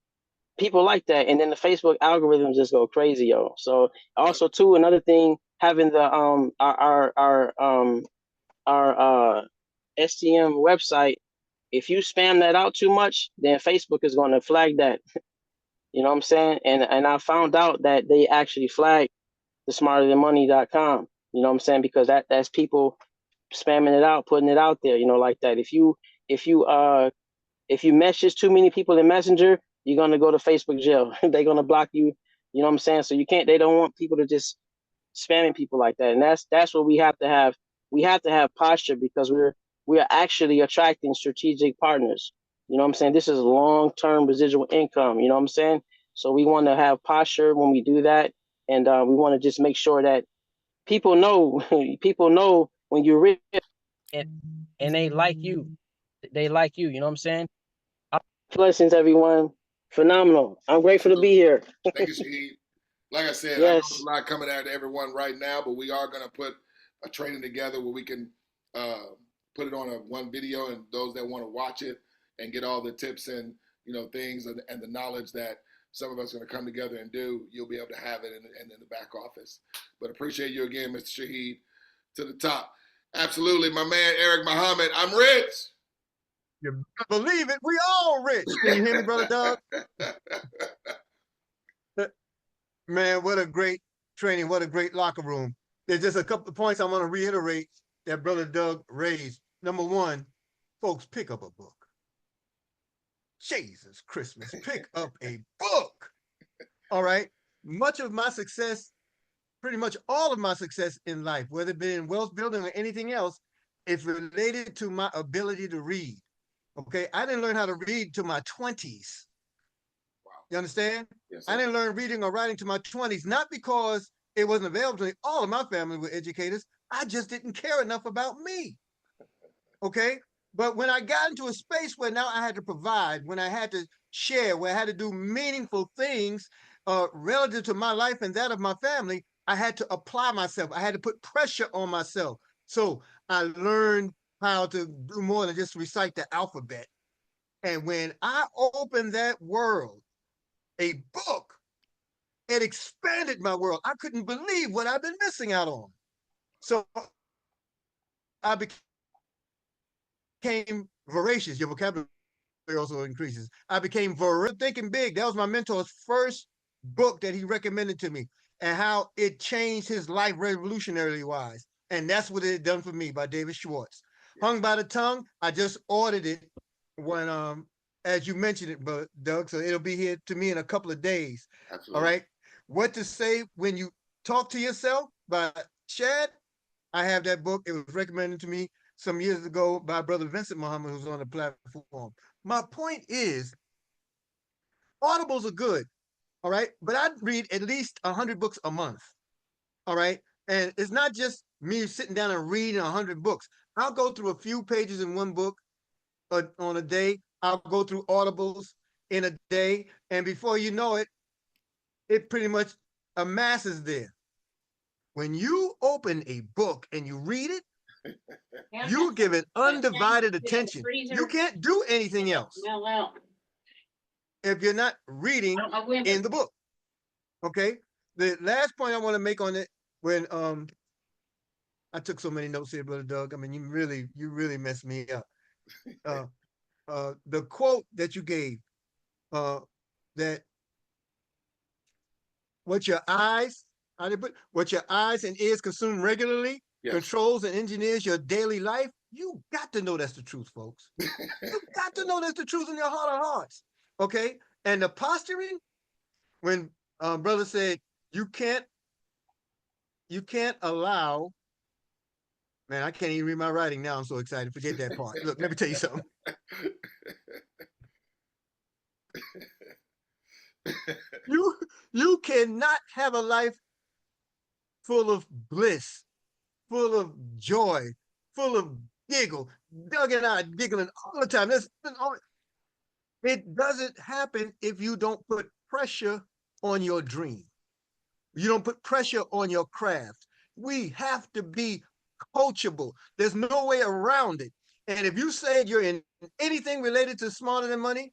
People like that, and then the Facebook algorithms just go crazy, yo. So also too, another thing, having the our STM website. If you spam that out too much, then Facebook is going to flag that. You know what I'm saying? And I found out that they actually flagged the smarterthanmoney.com. You know what I'm saying? Because that's people spamming it out, putting it out there, like that. If you message too many people in Messenger, you're gonna go to Facebook jail. They're gonna block you. You know what I'm saying? So they don't want people to just spamming people like that. And that's what we have to have. We have to have posture, because we are actually attracting strategic partners. You know what I'm saying? This is long-term residual income. You know what I'm saying? So we want to have posture when we do that, and we want to just make sure that people know when you're rich, and they like you. They like you. You know what I'm saying? Blessings, everyone. Phenomenal. I'm grateful to be here. Thank you, Shahid. Like I said, I know there's a lot coming at everyone right now, but we are going to put a training together where we can put it on one video, and those that want to watch it and get all the tips and things and the knowledge that some of us are going to come together and do, you'll be able to have it in the back office. But appreciate you again, Mr. Shahid, to the top. Absolutely, my man Eric Muhammad. I'm rich. You believe it? We all rich. Can you hear me, brother Doug? Man, what a great training. What a great locker room. There's just a couple of points I want to reiterate that Brother Doug raised. Number one, folks, pick up a book. Jesus Christmas, pick up a book. All right. Much of my success, pretty much all of my success in life, whether it be in wealth building or anything else, is related to my ability to read. Okay. I didn't learn how to read till my 20s. Wow. You understand? Yes, I sir. didn't learn reading or writing to my 20s, not because it wasn't available to me. All of my family were educators. I just didn't care enough about me. Okay. But when I got into a space where now I had to provide, when I had to share, where I had to do meaningful things relative to my life and that of my family, I had to apply myself. I had to put pressure on myself. So I learned how to do more than just recite the alphabet. And when I opened that world, a book, it expanded my world. I couldn't believe what I've been missing out on. So I became voracious. Your vocabulary also increases. I became thinking big. That was my mentor's first book that he recommended to me, and how it changed his life revolutionarily wise. And that's what it had done for me, by David Schwartz. Hung by the Tongue, I just ordered it when as you mentioned it, but Doug, so it'll be here to me in a couple of days. Absolutely. All right. What to Say When You Talk to Yourself by Chad. I have that book. It was recommended to me some years ago by Brother Vincent Muhammad, who's on the platform. My point is, audibles are good, all right? But I read at least 100 books a month, all right? And it's not just me sitting down and reading 100 books. I'll go through a few pages in one book on a day. I'll go through audibles in a day. And before you know it, it pretty much amasses there. When you open a book and you read it, you give it undivided attention. You can't do anything else if you're not reading in the book. Okay. The last point I want to make on it, when I took so many notes here, Brother Doug. I mean, you really messed me up. The quote that you gave, that what your eyes and ears consume regularly, yes, controls and engineers your daily life. You got to know that's the truth, folks. You got to know that's the truth in your heart of hearts. Okay. And the posturing, when brother said you can't allow, man, I can't even read my writing now. I'm so excited. Forget that part. Look, let me tell you something. You cannot have a life full of bliss, full of joy, full of giggle. Doug and I giggling all the time. It doesn't happen if you don't put pressure on your dream. You don't put pressure on your craft. We have to be coachable. There's no way around it. And if you say you're in anything related to Smarter Than Money,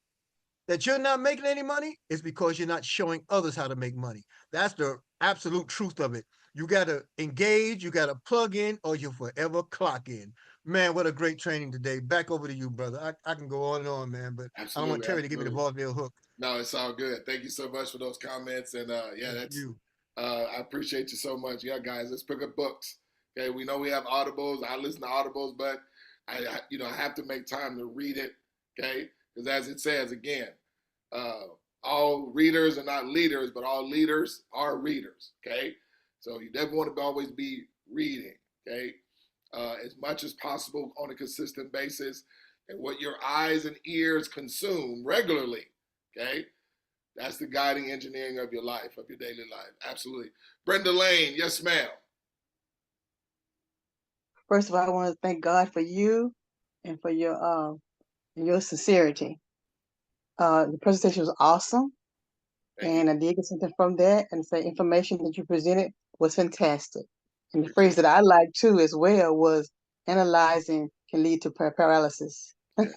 that you're not making any money, it's because you're not showing others how to make money. That's the absolute truth of it. You got to engage, you got to plug in, or you'll forever clock in. Man, what a great training today. Back over to you, brother. I can go on and on, man, but absolutely, I don't want Terry to give me the vaudeville hook. No, it's all good. Thank you so much for those comments. And yeah, that's you. I appreciate you so much. Yeah, guys, let's pick up books. Okay, we know we have audibles. I listen to audibles, but I have to make time to read it. Okay, because as it says again, all readers are not leaders, but all leaders are readers. Okay, so you definitely want to always be reading. Okay, as much as possible on a consistent basis, and what your eyes and ears consume regularly. Okay, that's the guiding engineering of your life, of your daily life. Absolutely. Brenda Lane, yes, ma'am. First of all, I want to thank God for you and for your sincerity. The presentation was awesome. And I did get something from that, and the information that you presented was fantastic. And the phrase that I liked too as well was analyzing can lead to paralysis. Yes.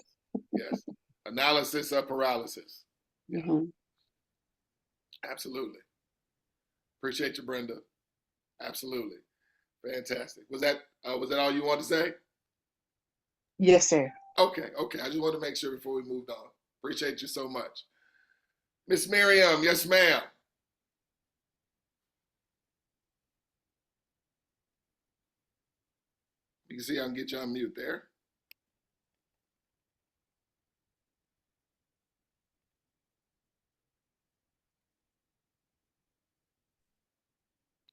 Yes. Analysis of paralysis. Yeah. Mm-hmm. Absolutely. Appreciate you, Brenda. Absolutely. Fantastic. Was that all you wanted to say? Yes, sir. Okay. I just wanted to make sure before we moved on. Appreciate you so much. Miss Miriam, yes, ma'am. You can see I can get you on mute there.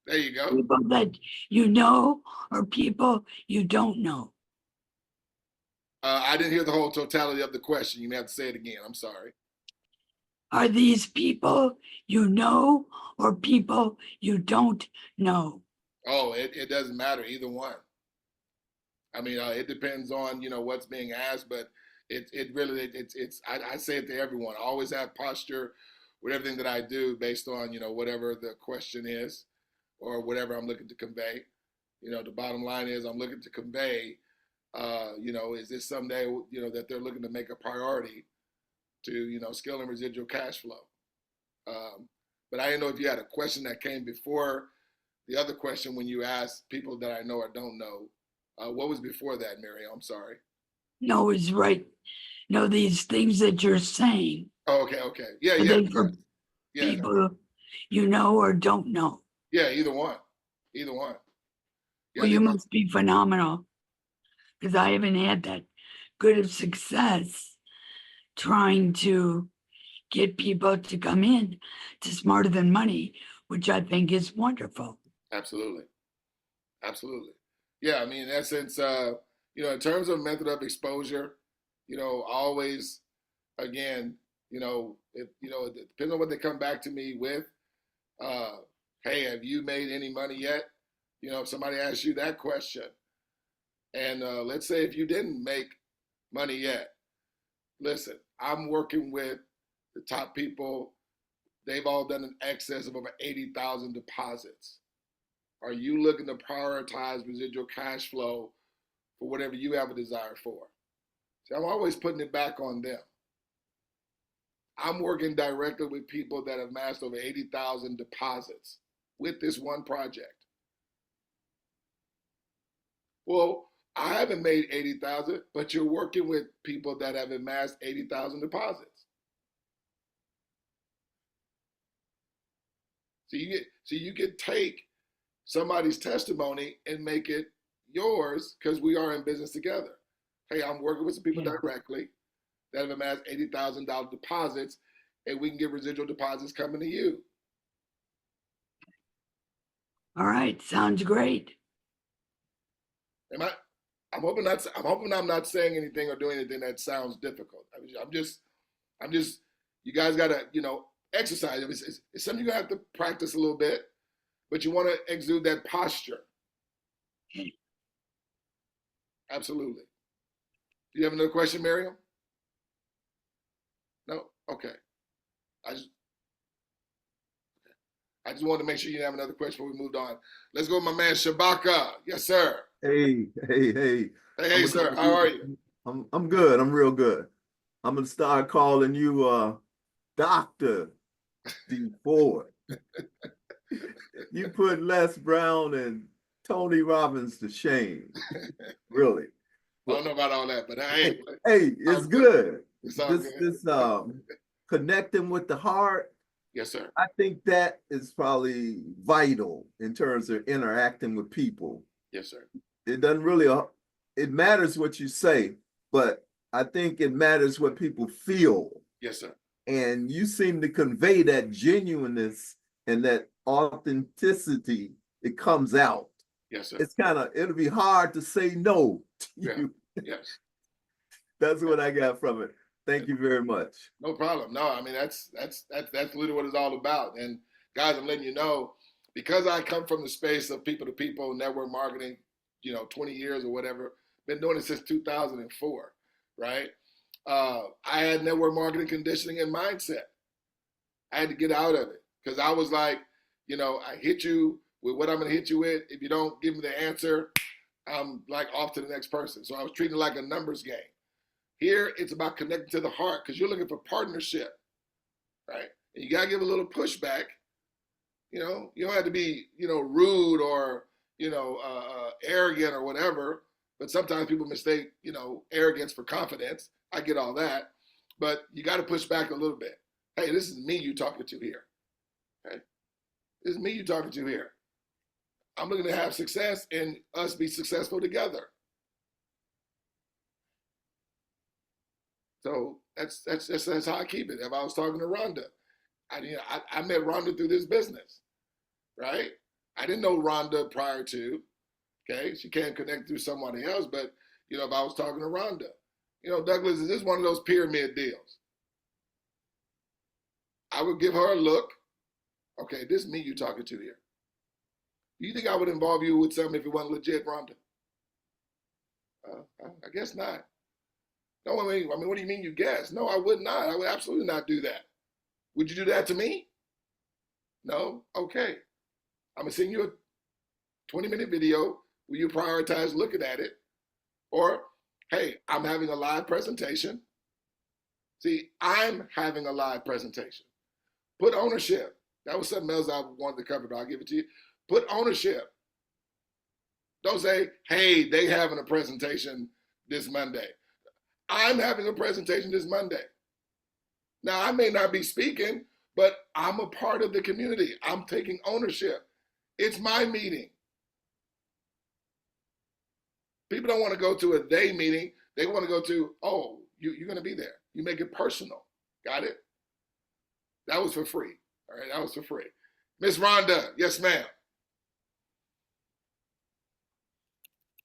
There you go. People that you know or people you don't know? I didn't hear the whole totality of the question. You may have to say it again. I'm sorry. Are these people you know or people you don't know? Oh, it doesn't matter, either one. I mean, it depends on, what's being asked, but it really, I say it to everyone. I always have posture with everything that I do based on, whatever the question is or whatever I'm looking to convey. The bottom line is I'm looking to convey, is this someday, that they're looking to make a priority to, scale and residual cash flow. But I didn't know if you had a question that came before the other question when you asked people that I know or don't know. What was before that, Miriam? I'm sorry. No, it's right. No, these things that you're saying. Oh, okay. Yeah, Are yeah. they for people you know or don't know? Yeah, either one. Either one. Yeah, Well, you must be phenomenal, because I haven't had that good of success trying to get people to come in to Smarter Than Money, which I think is wonderful. Absolutely. Yeah, I mean, in essence, in terms of method of exposure, always, again, it depends on what they come back to me with. Hey, have you made any money yet? If somebody asks you that question, and let's say if you didn't make money yet, listen, I'm working with the top people. They've all done an excess of over 80,000 deposits. Are you looking to prioritize residual cash flow for whatever you have a desire for? See, I'm always putting it back on them. I'm working directly with people that have amassed over 80,000 deposits with this one project. Well, I haven't made 80,000, but you're working with people that have amassed 80,000 deposits. So you could take somebody's testimony and make it yours because we are in business together. Hey, I'm working with some people directly that have amassed $80,000 deposits, and we can get residual deposits coming to you. All right, sounds great. I'm hoping I'm not saying anything or doing anything that sounds difficult. I'm just, you guys gotta, exercise. It's something you have to practice a little bit, but you want to exude that posture. Absolutely. Do you have another question, Miriam? No? Okay. I just wanted to make sure you didn't have another question before we moved on. Let's go with my man Shabaka. Yes, sir. Hey. Hey, sir. How are you? I'm good. I'm real good. I'm gonna start calling you Dr. D. Ford. You put Les Brown and Tony Robbins to shame. Really. I don't know about all that, but hey, it's good. It's all good. This connecting with the heart. Yes, sir. I think that is probably vital in terms of interacting with people. Yes, sir. It doesn't really, it matters what you say, but I think it matters what people feel. Yes, sir. And you seem to convey that genuineness and that authenticity. It comes out. Yes, sir. It'll be hard to say no to you. Yes. That's what I got from it. Thank you very much. No problem. No, I mean, that's literally what it's all about. And guys, I'm letting you know, because I come from the space of people to people network marketing, 20 years or whatever, been doing it since 2004, right? I had network marketing conditioning and mindset. I had to get out of it because I was like, I hit you with what I'm going to hit you with. If you don't give me the answer, I'm like off to the next person. So I was treating it like a numbers game. Here, it's about connecting to the heart because you're looking for partnership, right? And you got to give a little pushback. You don't have to be, rude or, arrogant or whatever. But sometimes people mistake, arrogance for confidence. I get all that. But you got to push back a little bit. Hey, this is me you talking to here. Okay? This is me you talking to here. I'm looking to have success and us be successful together. So that's how I keep it. If I was talking to Rhonda, I met Rhonda through this business, right? I didn't know Rhonda prior to. Okay, she can't connect through somebody else, but if I was talking to Rhonda, Douglas, is this one of those pyramid deals? I would give her a look. Okay, this is me you talking to here. Do you think I would involve you with something if it wasn't legit, Rhonda? I guess not. No, I mean, what do you mean you guess? No, I would not. I would absolutely not do that. Would you do that to me? No? Okay. I'm going to send you a 20-minute video. Will you prioritize looking at it? Or, hey, I'm having a live presentation. See, I'm having a live presentation. Put ownership. That was something else I wanted to cover, but I'll give it to you. Put ownership. Don't say, hey, they having a presentation this Monday. I'm having a presentation this Monday. Now, I may not be speaking, but I'm a part of the community. I'm taking ownership. It's my meeting. People don't want to go to a they meeting. They want to go to, oh, you're going to be there. You make it personal. Got it? That was for free. All right, that was for free. Miss Rhonda, yes, ma'am.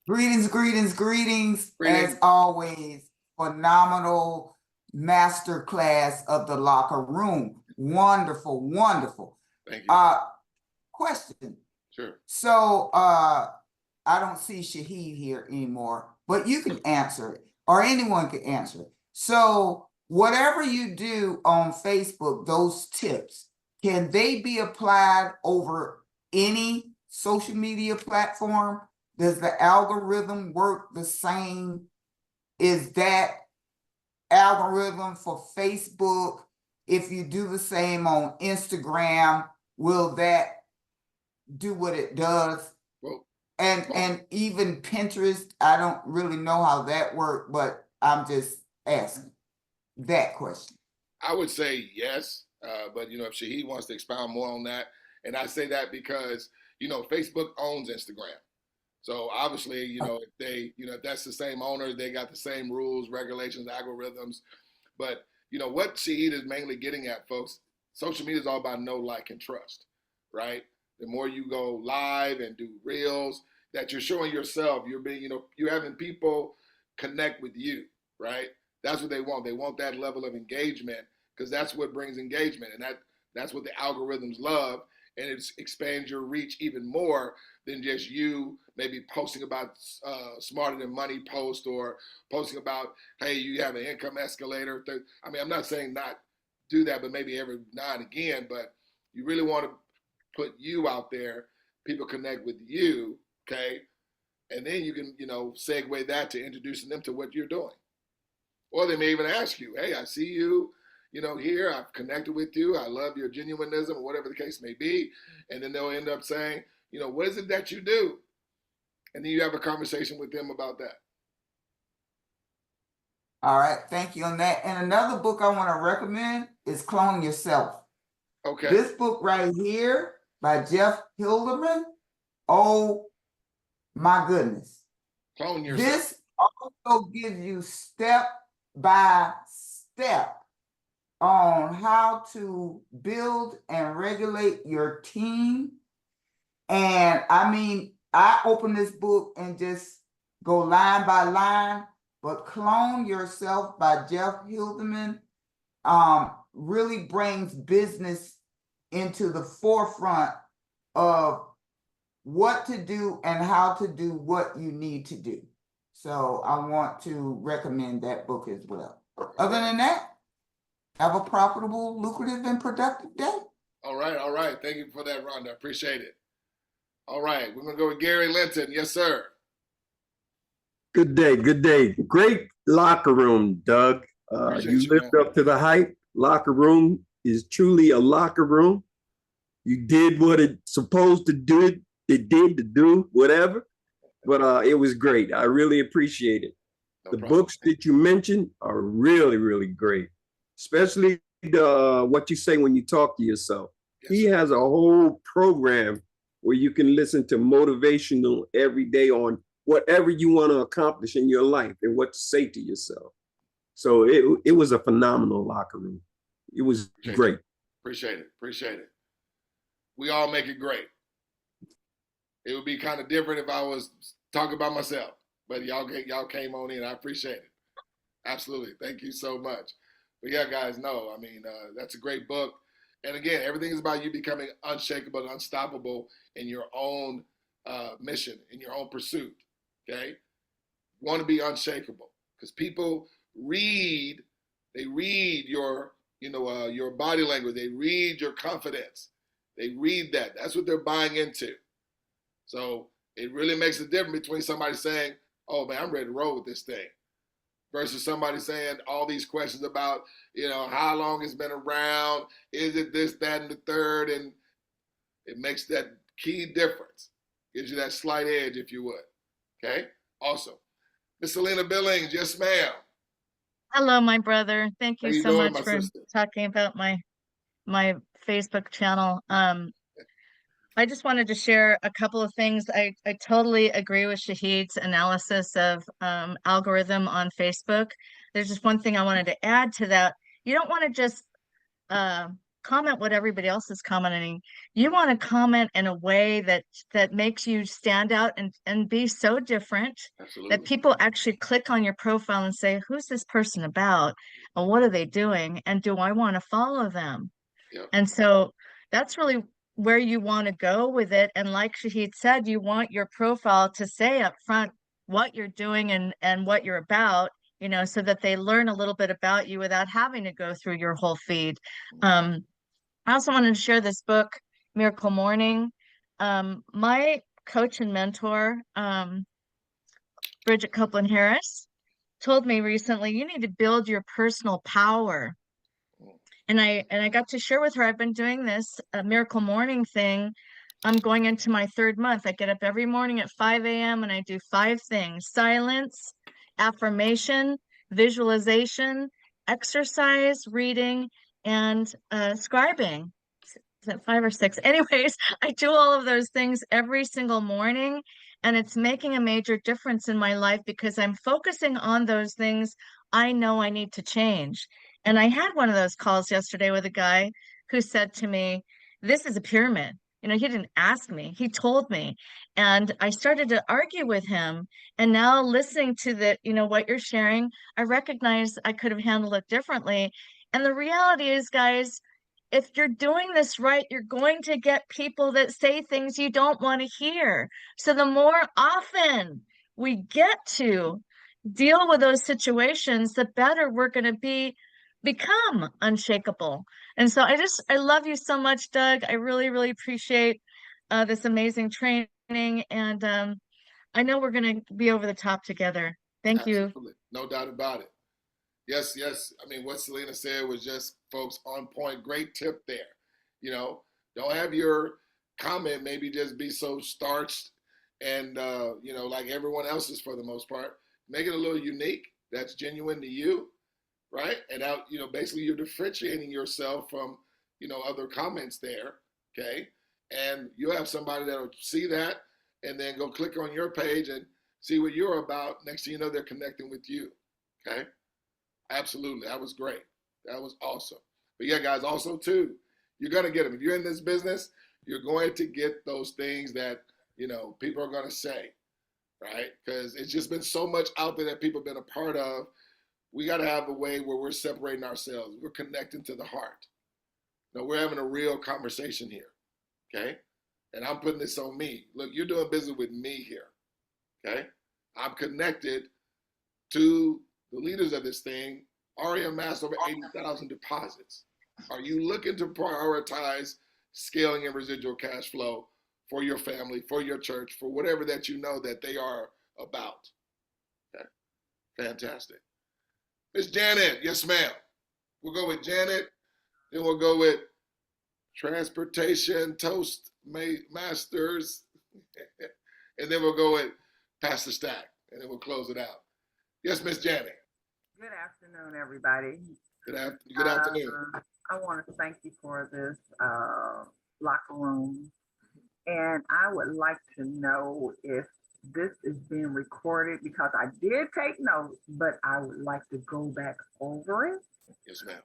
Greetings, greetings, greetings. As always, phenomenal master class of the locker room. Wonderful, wonderful. Thank you. Question. Sure. So I don't see Shahid here anymore, but you can answer it, or anyone can answer it. So whatever you do on Facebook, those tips, can they be applied over any social media platform? Does the algorithm work the same? Is that algorithm for Facebook? If you do the same on Instagram, will that do what it does? Well, and even Pinterest, I don't really know how that works, but I'm just asking that question. I would say yes, but if Shahid wants to expound more on that, and I say that because Facebook owns Instagram. So obviously, if they, if that's the same owner, they got the same rules, regulations, algorithms. But, what Shahid is mainly getting at, folks, social media is all about know, like, and trust, right? The more you go live and do reels, that you're showing yourself, you're being, you're having people connect with you, right? That's what they want. They want that level of engagement because that's what brings engagement. And that's what the algorithms love. And it expands your reach even more than just you maybe posting about smarter than money post or posting about, hey, you have an income escalator. I mean, I'm not saying not do that, but maybe every now and again, but you really want to put you out there, people connect with you, okay? And then you can, segue that to introducing them to what you're doing. Or they may even ask you, hey, I see you, here, I've connected with you. I love your genuinism or whatever the case may be. And then they'll end up saying, what is it that you do? And then you have a conversation with them about that. All right, thank you on that. And another book I want to recommend is Clone Yourself. Okay. This book right here by Jeff Hilderman. Oh my goodness. Clone Yourself. This also gives you step by step on how to build and regulate your team. And I mean, I open this book and just go line by line, but Clone Yourself by Jeff Hilderman really brings business into the forefront of what to do and how to do what you need to do. So I want to recommend that book as well. Other than that, have a profitable, lucrative, and productive day. All right. Thank you for that, Rhonda. I appreciate it. All right, we're going to go with Gary Linton. Yes, sir. Good day. Great locker room, Doug. You lived up to the hype. Locker room is truly a locker room. You did what it's supposed to do. It did to do whatever, but it was great. I really appreciate it. The books that you mentioned are really, really great, especially what you say when you talk to yourself. Yes, he has a whole program where you can listen to motivational every day on whatever you want to accomplish in your life and what to say to yourself. So it was a phenomenal locker room. It was great. Appreciate it. Appreciate it. We all make it great. It would be kind of different if I was talking about myself, but y'all came on in. I appreciate it. Absolutely. Thank you so much. But yeah, guys, no, I mean, that's a great book. And again, everything is about you becoming unshakable and unstoppable in your own mission, in your own pursuit. Okay? You want to be unshakable because people read your, your body language. They read your confidence. They read that. That's what they're buying into. So it really makes a difference between somebody saying, oh man, I'm ready to roll with this thing, versus somebody saying all these questions about, how long it's been around, is it this, that, and the third, and it makes that key difference. Gives you that slight edge, if you would. Okay? Awesome. Miss Selena Billings, yes, ma'am. Hello, my brother. Thank How you you so doing, much my for sister? talking about my Facebook channel. I just wanted to share a couple of things. I totally agree with Shahid's analysis of algorithm on Facebook. There's just one thing I wanted to add to that. You don't want to just comment what everybody else is commenting. You want to comment in a way that makes you stand out and be so different that people actually click on your profile and say, who's this person about? And what are they doing? And do I want to follow them? Yep. And so that's really where you want to go with it. And like Shahid said, you want your profile to say up front what you're doing and what you're about, so that they learn a little bit about you without having to go through your whole feed. I also wanted to share this book, Miracle Morning. My coach and mentor, Bridget Copeland Harris, told me recently, you need to build your personal power. And I got to share with her, I've been doing this Miracle Morning thing. I'm going into my 3rd month. I get up every morning at 5 a.m. and I do 5 things: silence, affirmation, visualization, exercise, reading, and scribing. Is that 5 or 6? Anyways, I do all of those things every single morning, and it's making a major difference in my life because I'm focusing on those things I know I need to change. And I had one of those calls yesterday with a guy who said to me, this is a pyramid. He didn't ask me, he told me. And I started to argue with him. And now listening to what you're sharing, I recognize I could have handled it differently. And the reality is, guys, if you're doing this right, you're going to get people that say things you don't want to hear. So the more often we get to deal with those situations, the better we're going to become unshakable. And so I love you so much, Doug. I really, really appreciate this amazing training. And I know we're going to be over the top together. Thank you. No doubt about it. Yes. I mean, what Selena said was just, folks, on point. Great tip there. Don't have your comment maybe just be so starched and, like everyone else's for the most part. Make it a little unique. That's genuine to you, right? And now, basically you're differentiating yourself from, other comments there, okay? And you have somebody that'll see that and then go click on your page and see what you're about. Next thing you know, they're connecting with you, okay? Absolutely. That was great. That was awesome. But yeah, guys, also too, you're going to get them. If you're in this business, you're going to get those things that, people are going to say, right? Because it's just been so much out there that people have been a part of. We got to have a way where we're separating ourselves. We're connecting to the heart. We're having a real conversation here, okay? And I'm putting this on me. Look, you're doing business with me here, okay? I'm connected to the leaders of this thing. Already amassed over 80,000 deposits. Are you looking to prioritize scaling and residual cash flow for your family, for your church, for whatever that you know that they are about? Okay. Fantastic. Miss Janet, yes, ma'am. We'll go with Janet, then we'll go with Transportation Toast Masters, and then we'll go with Pastor Stack, and then we'll close it out. Yes, Miss Janet. Good afternoon, everybody. Good afternoon. I want to thank you for this locker room. And I would like to know if this is being recorded because I did take notes, but I would like to go back over it Yes, ma'am.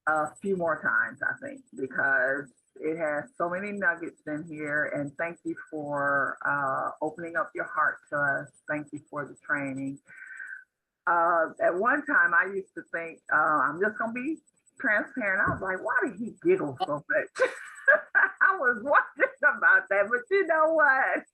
a few more times, I think, because it has so many nuggets in here. And thank you for opening up your heart to us. Thank you for the training. At one time, I used to think, I'm just going to be transparent. I was like, why did he giggle so much? I was wondering about that, but you know what?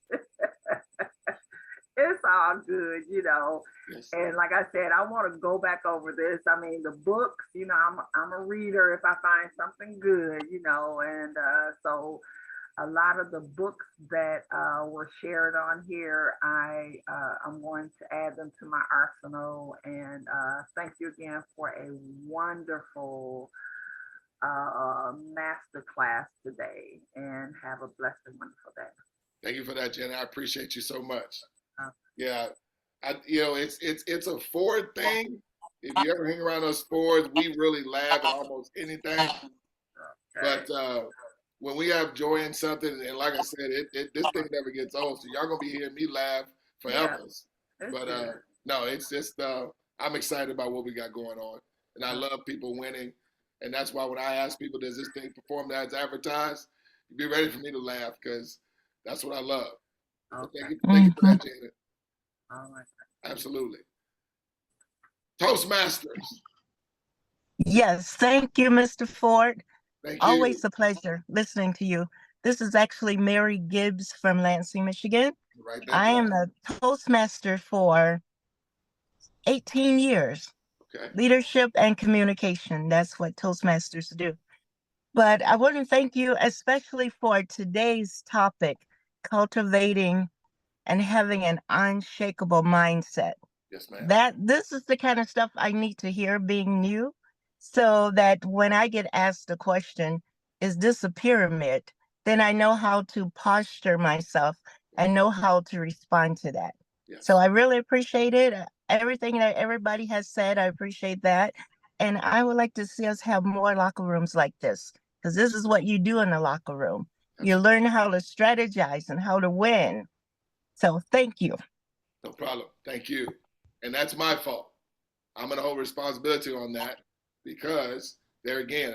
It's all good, you know. Yes. And like I said, I want to go back over this. I mean, the books, you know, I'm a reader if I find something good, you know, and so a lot of the books that were shared on here, I'm going to add them to my arsenal. And thank you again for a wonderful master class today. And have a blessed and wonderful day. Thank you for that, Jenna. I appreciate you so much. Yeah, you know, it's a Ford thing. If you ever hang around us Fords, we really laugh at almost anything. But when we have joy in something, and like I said, this thing never gets old. So y'all gonna be hearing me laugh forever. Yeah, but no, it's just I'm excited about what we got going on, and I love people winning, and that's why when I ask people, does this thing perform as advertised? Be ready for me to laugh because that's what I love. So thank you for that, Janet. All right. Absolutely. Toastmasters. Yes, thank you, Mr. Ford. Thank you. Always a pleasure listening to you. This is actually Mary Gibbs from Lansing, Michigan. Right there. I am a Toastmaster for 18 years. Okay. Leadership and communication. That's what Toastmasters do. But I want to thank you especially for today's topic, cultivating and having an unshakable mindset. Yes, ma'am. This is the kind of stuff I need to hear being new, so that when I get asked a question, is this a pyramid? Then I know how to posture myself and know how to respond to that. Yes. So I really appreciate it. Everything that everybody has said, I appreciate that. And I would like to see us have more locker rooms like this, because this is what you do in the locker room. You learn how to strategize and how to win. So thank you. No problem. Thank you. And that's my fault. I'm going to hold responsibility on that because there again,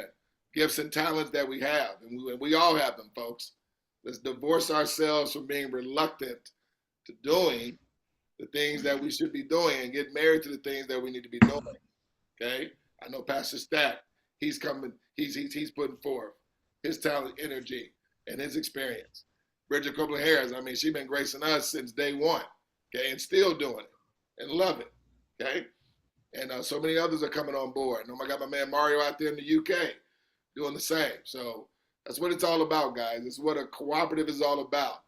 gifts and talents that we have, and we all have them, folks. Let's divorce ourselves from being reluctant to doing the things that we should be doing and get married to the things that we need to be doing. Okay? I know Pastor Stack, he's coming, he's putting forth his talent, energy, and his experience. Bridget Copeland-Harris, I mean, she's been gracing us since day one, okay, and still doing it and love it, okay? And so many others are coming on board. And I got my man Mario out there in the UK doing the same. So that's what it's all about, guys. It's what a cooperative is all about,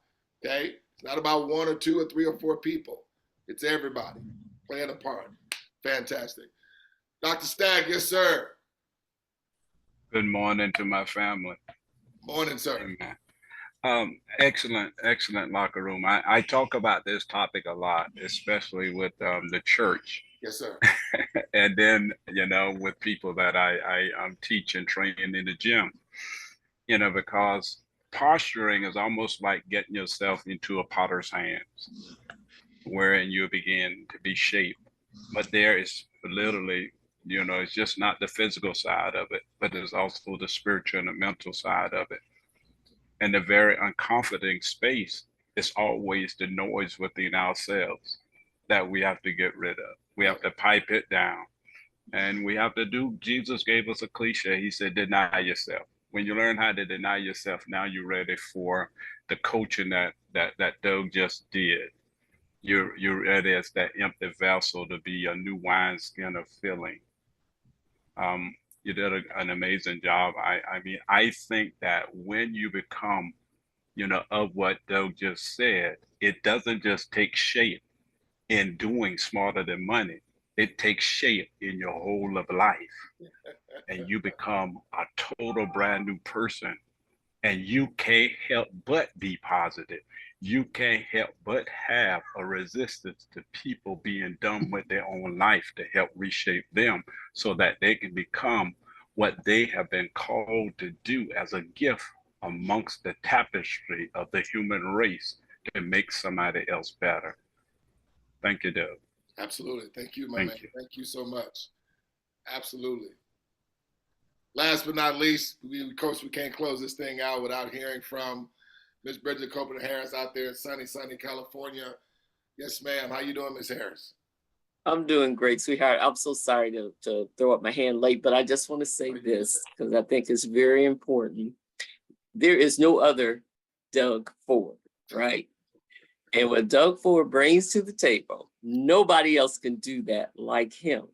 okay? It's not about one or two or three or four people. It's everybody playing a part. Fantastic. Dr. Stack, yes, sir. Good morning to my family. Morning, sir. Amen. Excellent locker room. I talk about this topic a lot, especially with the church. Yes, sir. And then, with people that I teach and train in the gym, because posturing is almost like getting yourself into a potter's hands, wherein you begin to be shaped. But there is literally, it's just not the physical side of it, but there's also the spiritual and the mental side of it. And the very uncomforting space is always the noise within ourselves that we have to get rid of. We have to pipe it down. And we have to Jesus gave us a cliche. He said, deny yourself. When you learn how to deny yourself, now you're ready for the coaching that Doug just did. You're ready as that empty vessel to be a new wineskin of filling. You did an amazing job. I mean, I think that when you become, of what Doug just said, it doesn't just take shape in doing smarter than money. It takes shape in your whole of life. And you become a total brand new person. And you can't help but be positive. You can't help but have a resistance to people being done with their own life to help reshape them so that they can become what they have been called to do as a gift amongst the tapestry of the human race, can make somebody else better. Thank you, Doug. Absolutely. Thank you, my Thank man. you. Thank you so much. Absolutely. Last but not least, of course, we can't close this thing out without hearing from Miss Bridget Copeland Harris out there in sunny California. Yes, ma'am. How you doing, Miss Harris? I'm doing great, sweetheart. I'm so sorry to throw up my hand late, but I just want to say this because I think it's very important. There is no other Doug Ford, right? And what Doug Ford brings to the table, nobody else can do that like him.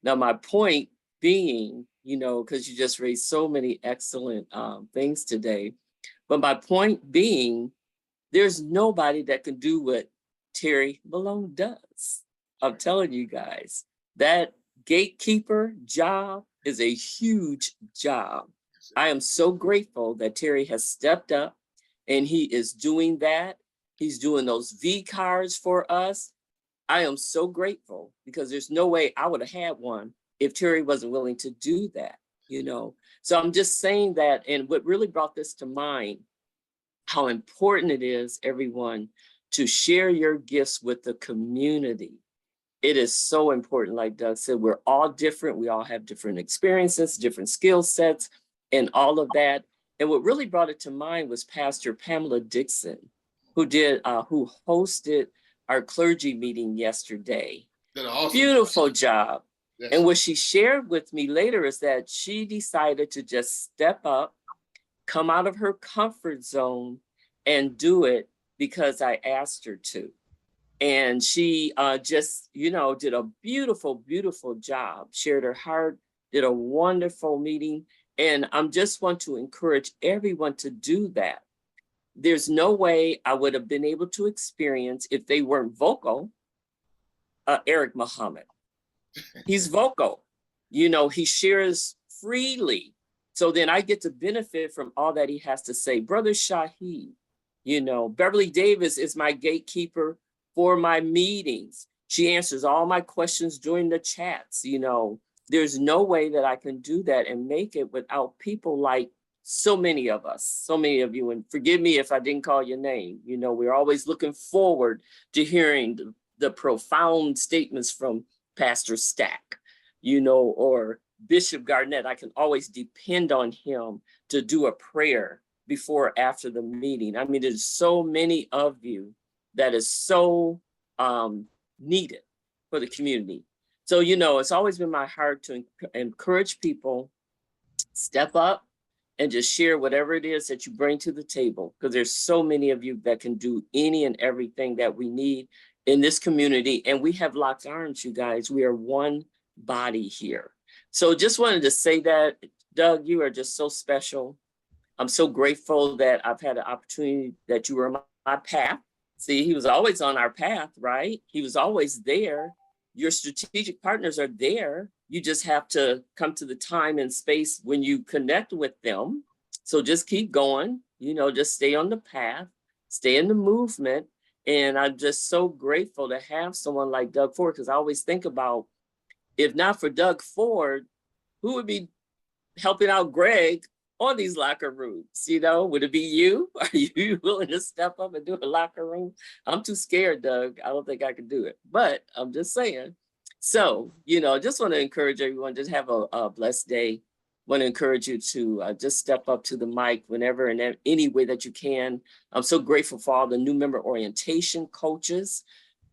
Now, my point being, you know, because you just raised so many excellent things today, but my point being, there's nobody that can do what Terry Malone does. I'm telling you guys, that gatekeeper job is a huge job. I am so grateful that Terry has stepped up and he is doing that. He's doing those V cards for us. I am so grateful because there's no way I would have had one if Terry wasn't willing to do that, you know? So I'm just saying that, and what really brought this to mind, how important it is, everyone, to share your gifts with the community. It is so important, like Doug said, we're all different. We all have different experiences, different skill sets, and all of that. And what really brought it to mind was Pastor Pamela Dixon, who hosted our clergy meeting yesterday. Awesome. Beautiful job. Yes. And what she shared with me later is that she decided to just step up, come out of her comfort zone and do it because I asked her to. And she just, you know, did a beautiful, beautiful job, shared her heart, did a wonderful meeting. And I just want to encourage everyone to do that. There's no way I would have been able to experience, if they weren't vocal, Eric Muhammad. He's vocal, you know, he shares freely. So then I get to benefit from all that he has to say. Brother Shaheed, you know, Beverly Davis is my gatekeeper for my meetings. She answers all my questions during the chats, you know. There's no way that I can do that and make it without people like so many of us, so many of you. And forgive me if I didn't call your name. You know, we're always looking forward to hearing the profound statements from Pastor Stack, you know, or Bishop Garnett. I can always depend on him to do a prayer before or after the meeting. I mean, there's so many of you that is so needed for the community. So, you know, it's always been my heart to encourage people, step up and just share whatever it is that you bring to the table, because there's so many of you that can do any and everything that we need in this community. And we have locked arms, you guys. We are one body here. So just wanted to say that, Doug, you are just so special. I'm so grateful that I've had an opportunity that you were on my path. See, he was always on our path, right? He was always there. Your strategic partners are there. You just have to come to the time and space when you connect with them. So just keep going, you know, just stay on the path, stay in the movement. And I'm just so grateful to have someone like Doug Ford, because I always think about, if not for Doug Ford, who would be helping out Greg on these locker rooms? You know, would it be you? Are you willing to step up and do a locker room? I'm too scared, Doug. I don't think I could do it, but I'm just saying. So, you know, just want to encourage everyone, just have a blessed day. Want to encourage you to just step up to the mic whenever and any way that you can. I'm so grateful for all the new member orientation coaches.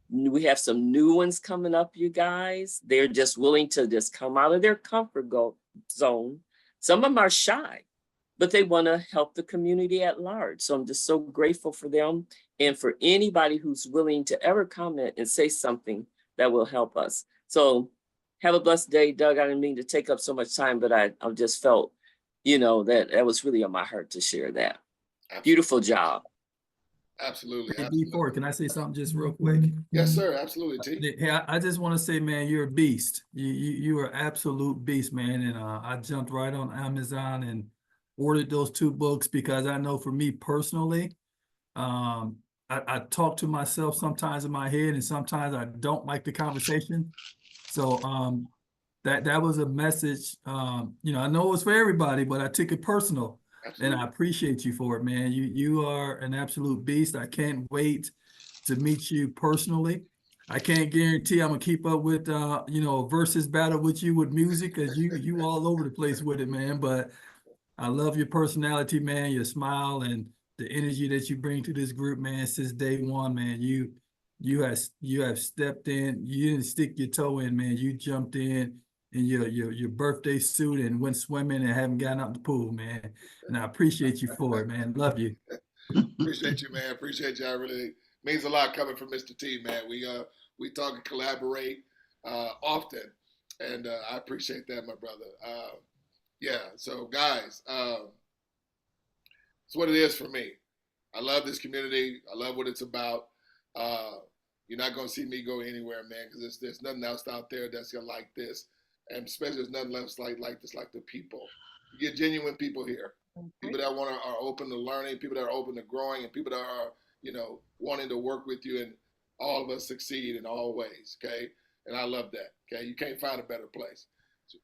We have some new ones coming up, you guys. They're just willing to just come out of their comfort zone. Some of them are shy, but they want to help the community at large. So I'm just so grateful for them and for anybody who's willing to ever comment and say something that will help us. So have a blessed day, Doug. I didn't mean to take up so much time, but I just felt, you know, that was really on my heart to share that. Absolutely. Beautiful job. Absolutely. Hey, D4, can I say something just real quick? Yes, sir. Absolutely, T. Hey, I just want to say, man, you're a beast. You are absolute beast, man. And I jumped right on Amazon and ordered those 2 books because I know for me personally, I talk to myself sometimes in my head and sometimes I don't like the conversation. So that was a message. You know, I know it was for everybody, but I took it personal. and I appreciate you for it, man. You are an absolute beast. I can't wait to meet you personally. I can't guarantee I'm gonna keep up with you know, versus battle with you with music, because you all over the place with it, man. But I love your personality, man, your smile and the energy that you bring to this group, man, since day one, man. You have stepped in, you didn't stick your toe in, man. You jumped in your birthday suit and went swimming and haven't gotten out the pool, man. And I appreciate you for it, man. Love you. Appreciate you, man. Appreciate you. I really means a lot coming from Mr. T, man. We talk and collaborate often, and I appreciate that, my brother. Yeah. So, guys, it's what it is for me. I love this community. I love what it's about. You're not gonna see me go anywhere, man, because there's nothing else out there that's gonna like this, and especially there's nothing else like this, like the people. You get genuine people here. People that are open to learning, people that are open to growing, and people that are, you know, wanting to work with you, and all of us succeed in all ways, okay? And I love that, okay? You can't find a better place. So,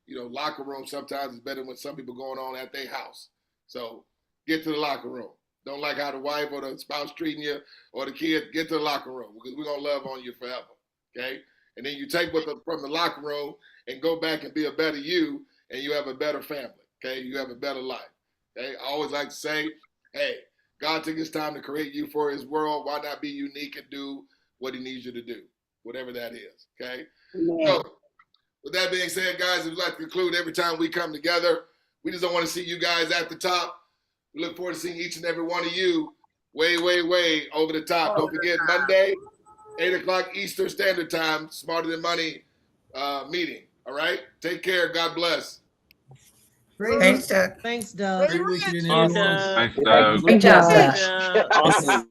you know, locker room sometimes is better when some people going on at their house. So get to the locker room. Don't like how the wife or the spouse treating you or the kid, get to the locker room, because we're going to love on you forever, okay? And then you take from the locker room and go back and be a better you, and you have a better family, okay? You have a better life. Okay? I always like to say, hey, God took his time to create you for his world. Why not be unique and do what he needs you to do, whatever that is, okay? So, with that being said, guys, we'd like to conclude every time we come together. We just don't want to see you guys at the top. We look forward to seeing each and every one of you way, way, way over the top. Don't forget, Monday, 8 o'clock Eastern Standard Time, Smarter Than Money meeting, all right? Take care. God bless. Thanks, Doug. Great weekend, Awesome. everyone. Thanks, Doug. Great job, Awesome.